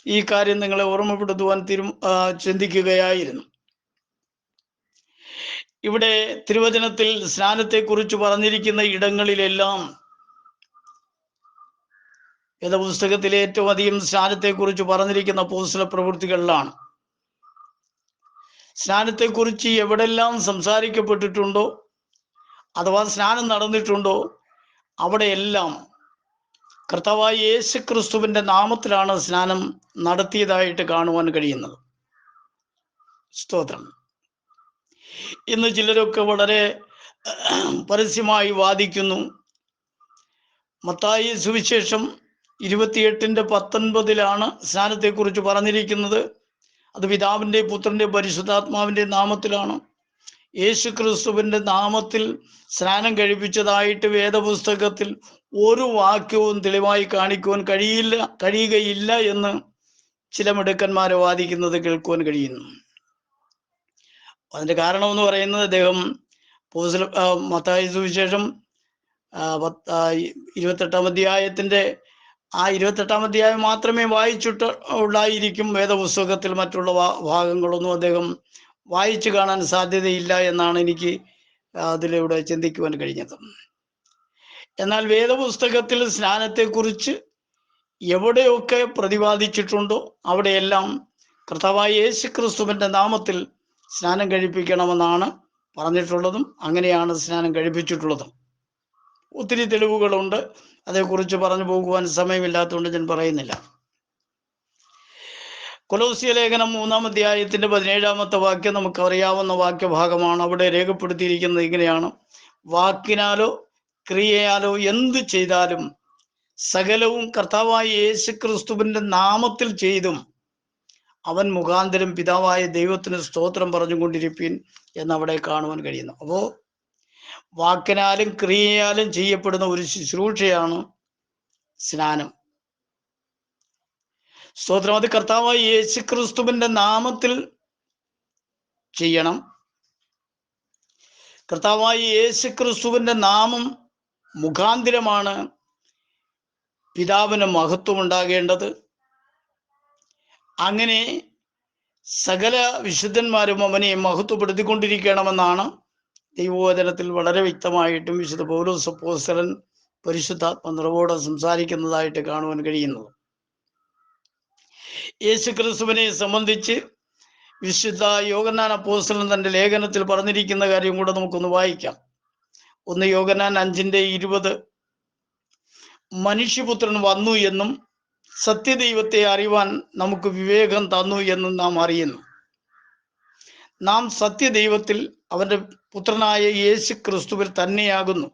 ഈ കാര്യം നിങ്ങളെ ഓർമ്മപ്പെടുത്തുവാൻ ചിന്തിക്കുകയായിരുന്നു. ഇവിടെ തിരുവചനത്തിൽ സ്നാനത്തെക്കുറിച്ച് പറഞ്ഞിരിക്കുന്ന ഇടങ്ങളിലെല്ലാം വേദപുസ്തകത്തിൽ ഏറ്റവും അധികം സ്നാനത്തെക്കുറിച്ച് പറഞ്ഞിരിക്കുന്ന അപ്പോസ്തല പ്രവൃത്തികളിലാണ്. സ്നാനത്തെക്കുറിച്ച് എവിടെല്ലാം സംസാരിക്കപ്പെട്ടിട്ടുണ്ടോ അഥവാ സ്നാനം നടന്നിട്ടുണ്ടോ അവിടെയെല്ലാം കർത്താവായ യേശു ക്രിസ്തുവിൻ്റെ നാമത്തിലാണ് സ്നാനം നടത്തിയതായിട്ട് കാണുവാൻ കഴിയുന്നത്. സ്തോത്രം. ഇന്ന് ചിലരൊക്കെ വളരെ പരസ്യമായി വാദിക്കുന്നു, മത്തായി സുവിശേഷം 28:19 സ്നാനത്തെക്കുറിച്ച് പറഞ്ഞിരിക്കുന്നത്. അത് പിതാവിൻ്റെ, പുത്രൻ്റെ, പരിശുദ്ധാത്മാവിൻ്റെ നാമത്തിലാണ്. യേശു ക്രിസ്തുവിൻ്റെ നാമത്തിൽ സ്നാനം കഴിപ്പിച്ചതായിട്ട് വേദപുസ്തകത്തിൽ ഒരു വാക്യവും തെളിവായി കാണിക്കുവാൻ കഴിയുകയില്ല എന്ന് ചില മിടുക്കന്മാരെ വാദിക്കുന്നത് കേൾക്കുവാൻ കഴിയുന്നു. അതിൻ്റെ കാരണമെന്ന് പറയുന്നത്, അദ്ദേഹം മത്തായി സുവിശേഷം 28-ാം അധ്യായത്തിൻ്റെ 28-ാം അധ്യായം മാത്രമേ വായിച്ചിട്ടുള്ളായിരിക്കും. വേദപുസ്തകത്തിൽ മറ്റുള്ള ഭാഗങ്ങളൊന്നും അദ്ദേഹം വായിച്ചു കാണാൻ സാധ്യതയില്ല എന്നാണ് എനിക്ക് അതിലൂടെ ചിന്തിക്കുവാൻ കഴിഞ്ഞത്. എന്നാൽ വേദപുസ്തകത്തിൽ സ്നാനത്തെക്കുറിച്ച് എവിടെയൊക്കെ പ്രതിപാദിച്ചിട്ടുണ്ടോ അവിടെയെല്ലാം കർത്താവായ യേശു ക്രിസ്തുവിൻ്റെ നാമത്തിൽ സ്നാനം കഴിപ്പിക്കണമെന്നാണ് പറഞ്ഞിട്ടുള്ളതും അങ്ങനെയാണ് സ്നാനം കഴിപ്പിച്ചിട്ടുള്ളതും. ഒത്തിരി തെളിവുകളുണ്ട്. അതേക്കുറിച്ച് പറഞ്ഞു പോകുവാൻ സമയമില്ലാത്തതുകൊണ്ട് ഞാൻ പറയുന്നില്ല. കൊലോസ്യ ലേഖനം 3-ാം അധ്യായത്തിൻ്റെ 17-ാമത്തെ വാക്യം നമുക്കറിയാവുന്ന വാക്യഭാഗമാണ്. അവിടെ രേഖപ്പെടുത്തിയിരിക്കുന്നത് ഇങ്ങനെയാണ്: വാക്കിനാലോ ക്രിയയാലോ എന്ത് ചെയ്താലും സകലവും കർത്താവായ യേശു ക്രിസ്തുവിൻ്റെ നാമത്തിൽ ചെയ്തും അവൻ മുഖാന്തരം പിതാവായ ദൈവത്തിന് സ്തോത്രം പറഞ്ഞുകൊണ്ടിരിപ്പീൻ എന്നവിടെ കാണുവാൻ കഴിയുന്നു. അപ്പോൾ വാക്കിനാലും ക്രിയയാലും ചെയ്യപ്പെടുന്ന ഒരു ശുശ്രൂഷയാണ് സ്നാനം. സ്തോത്രം. അത് കർത്താവായ യേശു ക്രിസ്തുവിൻ്റെ നാമത്തിൽ ചെയ്യണം. കർത്താവായ യേശു ക്രിസ്തുവിൻ്റെ നാമം മുഖാന്തരമാണ് പിതാവിന് മഹത്വം ഉണ്ടാകേണ്ടത്. അങ്ങനെ സകല വിശുദ്ധന്മാരും അവനെ മഹത്വപ്പെടുത്തിക്കൊണ്ടിരിക്കണമെന്നാണ് ദൈവവചനത്തിൽ വളരെ വ്യക്തമായിട്ടും വിശുദ്ധ പൗലോസ് അപ്പോസ്തലൻ പരിശുദ്ധാത്മ നിറവോടെ സംസാരിക്കുന്നതായിട്ട് കാണുവാൻ കഴിയുന്നത്. യേശു ക്രിസ്തുവിനെ സംബന്ധിച്ച് വിശുദ്ധ യോഹന്നാൻ അപ്പോസ്തലൻ തൻ്റെ ലേഖനത്തിൽ പറഞ്ഞിരിക്കുന്ന കാര്യം കൂടെ നമുക്കൊന്ന് വായിക്കാം. 1 യോഹന്നാൻ 5:20 മനുഷ്യപുത്രൻ വന്നു എന്നും സത്യദൈവത്തെ അറിവാൻ നമുക്ക് വിവേകം തന്നു എന്നും നാം അറിയുന്നു. നാം സത്യദൈവത്തിൽ അവൻ്റെ പുത്രനായ യേശു ക്രിസ്തുവിൽ തന്നെയാകുന്നു.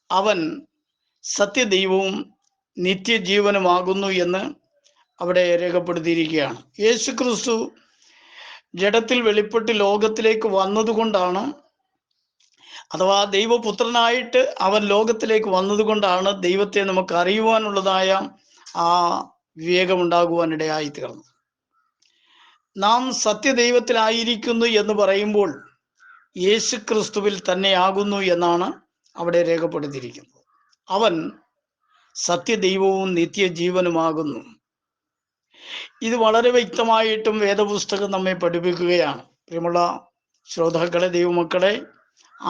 അവൻ സത്യദൈവവും നിത്യജീവനുമാകുന്നു എന്ന് അവിടെ രേഖപ്പെടുത്തിയിരിക്കുകയാണ്. യേശു ക്രിസ്തു ജഡത്തിൽ വെളിപ്പെട്ട് ലോകത്തിലേക്ക് വന്നതുകൊണ്ടാണ്, അഥവാ ദൈവപുത്രനായിട്ട് അവൻ ലോകത്തിലേക്ക് വന്നതുകൊണ്ടാണ് ദൈവത്തെ നമുക്ക് അറിയുവാനുള്ളതായ ആ വിവേകമുണ്ടാകുവാനിടയായി തീർന്നു. നാം സത്യദൈവത്തിലായിരിക്കുന്നു എന്ന് പറയുമ്പോൾ യേശു ക്രിസ്തുവിൽ തന്നെയാകുന്നു എന്നാണ് അവിടെ രേഖപ്പെടുത്തിയിരിക്കുന്നത്. അവൻ സത്യദൈവവും നിത്യജീവനുമാകുന്നു. ഇത് വളരെ വ്യക്തമായിട്ടും വേദപുസ്തകം നമ്മെ പഠിപ്പിക്കുകയാണ്. പ്രിയമുള്ള ശ്രോതാക്കളെ, ദൈവമക്കളെ,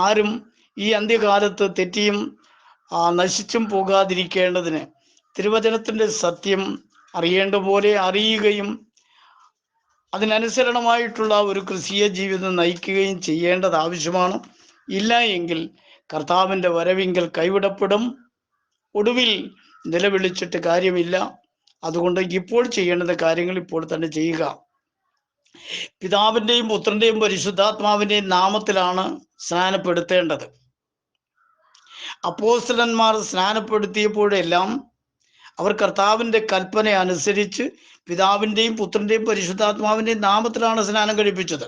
ആരും ഈ അന്ത്യകാലത്ത് തെറ്റിയും നശിച്ചും പോകാതിരിക്കേണ്ടതിന് തിരുവചനത്തിൻ്റെ സത്യം അറിയേണ്ട പോലെ അറിയുകയും അതിനനുസരണമായിട്ടുള്ള ഒരു ക്രിസ്തീയ ജീവിതം നയിക്കുകയും ചെയ്യേണ്ടത് ആവശ്യമാണ്. ഇല്ല എങ്കിൽ കർത്താവിൻ്റെ വരവിങ്കൽ കൈവിടപ്പെടും. ഒടുവിൽ നിലവിളിച്ചിട്ട് കാര്യമില്ല. അതുകൊണ്ട് ഇപ്പോൾ ചെയ്യേണ്ടുന്ന കാര്യങ്ങൾ ഇപ്പോൾ തന്നെ ചെയ്യുക. പിതാവിൻ്റെയും പുത്രൻ്റെയും പരിശുദ്ധാത്മാവിൻ്റെയും നാമത്തിലാണ് സ്നാനപ്പെടുത്തേണ്ടത്. അപ്പോസ്തലന്മാർ സ്നാനപ്പെടുത്തിയപ്പോഴെല്ലാം അവർ കർത്താവിൻ്റെ കൽപ്പന അനുസരിച്ച് പിതാവിൻ്റെയും പുത്രൻ്റെയും പരിശുദ്ധാത്മാവിൻ്റെയും നാമത്തിലാണ് സ്നാനം കഴിപ്പിച്ചത്.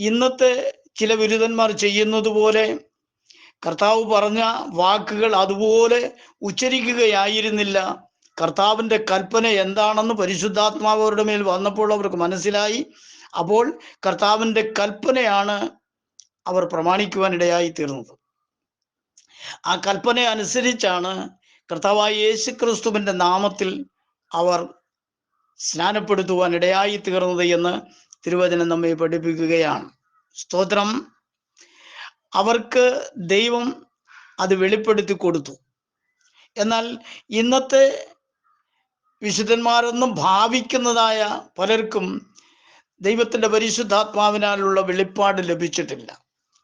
ഇന്നത്തെ ചില ബിരുദന്മാർ ചെയ്യുന്നത് പോലെ കർത്താവ് പറഞ്ഞ വാക്കുകൾ അതുപോലെ ഉച്ചരിക്കുകയായിരുന്നില്ല. കർത്താവിൻ്റെ കൽപ്പന എന്താണെന്ന് പരിശുദ്ധാത്മാവ് അവരുടെ മേൽ വന്നപ്പോൾ അവർക്ക് മനസ്സിലായി. അപ്പോൾ കർത്താവിൻ്റെ കൽപ്പനയാണ് അവർ പ്രമാണിക്കുവാനിടയായി തീർന്നത്. ആ കൽപ്പന അനുസരിച്ചാണ് കർത്താവായ യേശു ക്രിസ്തുവിൻ്റെ നാമത്തിൽ അവർ സ്നാനപ്പെടുത്തുവാൻ ഇടയായി തീർന്നത് എന്ന് തിരുവചനം നമ്മെ പഠിപ്പിക്കുകയാണ്. സ്തോത്രം. അവർക്ക് ദൈവം അത് വെളിപ്പെടുത്തി കൊടുത്തു. എന്നാൽ ഇന്നത്തെ വിശുദ്ധന്മാരെന്നും ഭാവിക്കുന്നതായ പലർക്കും ദൈവത്തിൻ്റെ പരിശുദ്ധാത്മാവിനാലുള്ള വെളിപ്പാട് ലഭിച്ചിട്ടില്ല.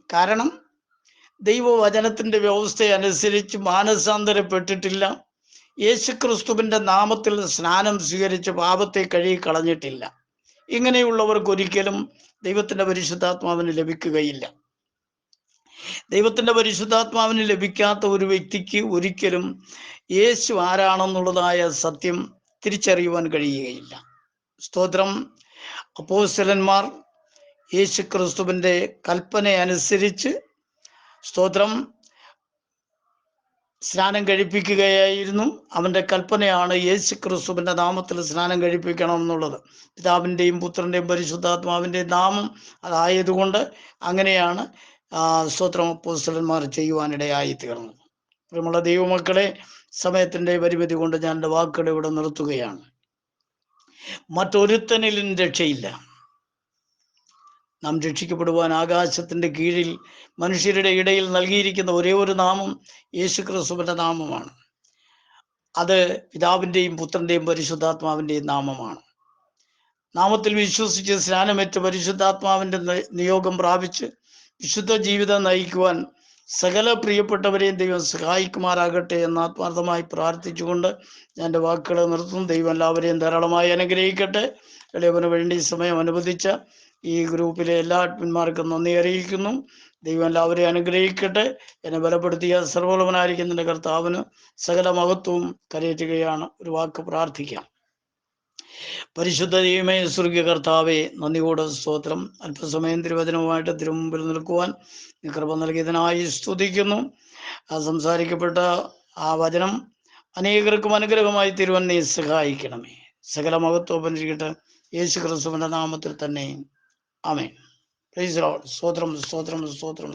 കാരണം ദൈവവചനത്തിൻ്റെ വ്യവസ്ഥയനുസരിച്ച് മാനസാന്തരപ്പെട്ടിട്ടില്ല. യേശുക്രിസ്തുവിൻ്റെ നാമത്തിൽ സ്നാനം സ്വീകരിച്ച് പാപത്തെ കഴുകി കളഞ്ഞിട്ടില്ല. ഇങ്ങനെയുള്ളവർക്ക് ഒരിക്കലും ദൈവത്തിൻ്റെ പരിശുദ്ധാത്മാവിന് ലഭിക്കുകയില്ല. ദൈവത്തിൻ്റെ പരിശുദ്ധാത്മാവിന് ലഭിക്കാത്ത ഒരു വ്യക്തിക്ക് ഒരിക്കലും യേശു ആരാണെന്നുള്ളതായ സത്യം തിരിച്ചറിയുവാൻ കഴിയുകയില്ല. സ്തോത്രം. അപ്പോസ്തലന്മാർ യേശു ക്രിസ്തുവിൻ്റെ കൽപ്പന അനുസരിച്ച് സ്തോത്രം സ്നാനം കഴിപ്പിക്കുകയായിരുന്നു. അവൻ്റെ കൽപ്പനയാണ് യേശു ക്രിസ്തുവിൻ്റെ നാമത്തിൽ സ്നാനം കഴിപ്പിക്കണം എന്നുള്ളത്. പിതാവിൻ്റെയും പുത്രൻ്റെയും പരിശുദ്ധാത്മാവിൻ്റെയും നാമം അതായതുകൊണ്ട് അങ്ങനെയാണ് സ്തോത്രം അപ്പോസ്തലന്മാർ ചെയ്യുവാനിടയായി തീർന്നത്. പ്രിയമുള്ള ദൈവമക്കളെ, സമയത്തിൻ്റെ പരിമിതി കൊണ്ട് ഞാൻ എൻ്റെ വാക്കുകൾ ഇവിടെ നിർത്തുകയാണ്. മറ്റൊരുത്തനിലും രക്ഷയില്ല. നാം രക്ഷിക്കപ്പെടുവാൻ ആകാശത്തിൻ്റെ കീഴിൽ മനുഷ്യരുടെ ഇടയിൽ നൽകിയിരിക്കുന്ന ഒരേ ഒരു നാമം യേശു ക്രിസ്തുവിൻ്റെ നാമമാണ്. അത് പിതാവിൻ്റെയും പുത്രൻ്റെയും പരിശുദ്ധാത്മാവിൻ്റെയും നാമമാണ്. നാമത്തിൽ വിശ്വസിച്ച് സ്നാനമേറ്റ് പരിശുദ്ധാത്മാവിൻ്റെ നിയോഗം പ്രാപിച്ച് വിശുദ്ധ ജീവിതം നയിക്കുവാൻ സകല പ്രിയപ്പെട്ടവരെയും ദൈവം സഹായിക്കുമാറാകട്ടെ എന്ന് ആത്മാർത്ഥമായി പ്രാർത്ഥിച്ചുകൊണ്ട് ഞാൻ എൻ്റെ വാക്കുകൾ നിർത്തും. ദൈവം എല്ലാവരെയും ധാരാളമായി അനുഗ്രഹിക്കട്ടെ. ഇളയവന് വേണ്ടി സമയം അനുവദിച്ച ഈ ഗ്രൂപ്പിലെ എല്ലാ അഡ്മിന്മാർക്കും നന്ദി അറിയിക്കുന്നു. ദൈവം എല്ലാവരെയും അനുഗ്രഹിക്കട്ടെ. എന്നെ ബലപ്പെടുത്തിയ സർവ്വലോകനായിരിക്കുന്ന എൻ്റെ കർത്താവിന് സകല മഹത്വവും കരയറ്റുകയാണ്. ഒരു വാക്ക് പ്രാർത്ഥിക്കാം. പരിശുദ്ധ ദൈവമേ, സ്വർഗീയ കർത്താവേ, നന്ദിയോടെ സ്തോത്രം. അല്പസമയം തിരുവചനവുമായിട്ട് തിരുമുമ്പിൽ നിൽക്കുവാൻ നീ കൃപ നൽകിയതിനായി സ്തുതിക്കുന്നു. സംസാരിക്കപ്പെട്ട ആ വചനം അനേകർക്കും അനുഗ്രഹമായി തീരുവാൻ നീ സഹായിക്കണമേ. സകല മഹത്വം ഇരിക്കട്ടെ യേശു ക്രിസ്തുവിൻ്റെ നാമത്തിൽ തന്നെ. ആമേൻ. Praise the lord. സ്തോത്രം, സ്തോത്രം, സ്തോത്രം.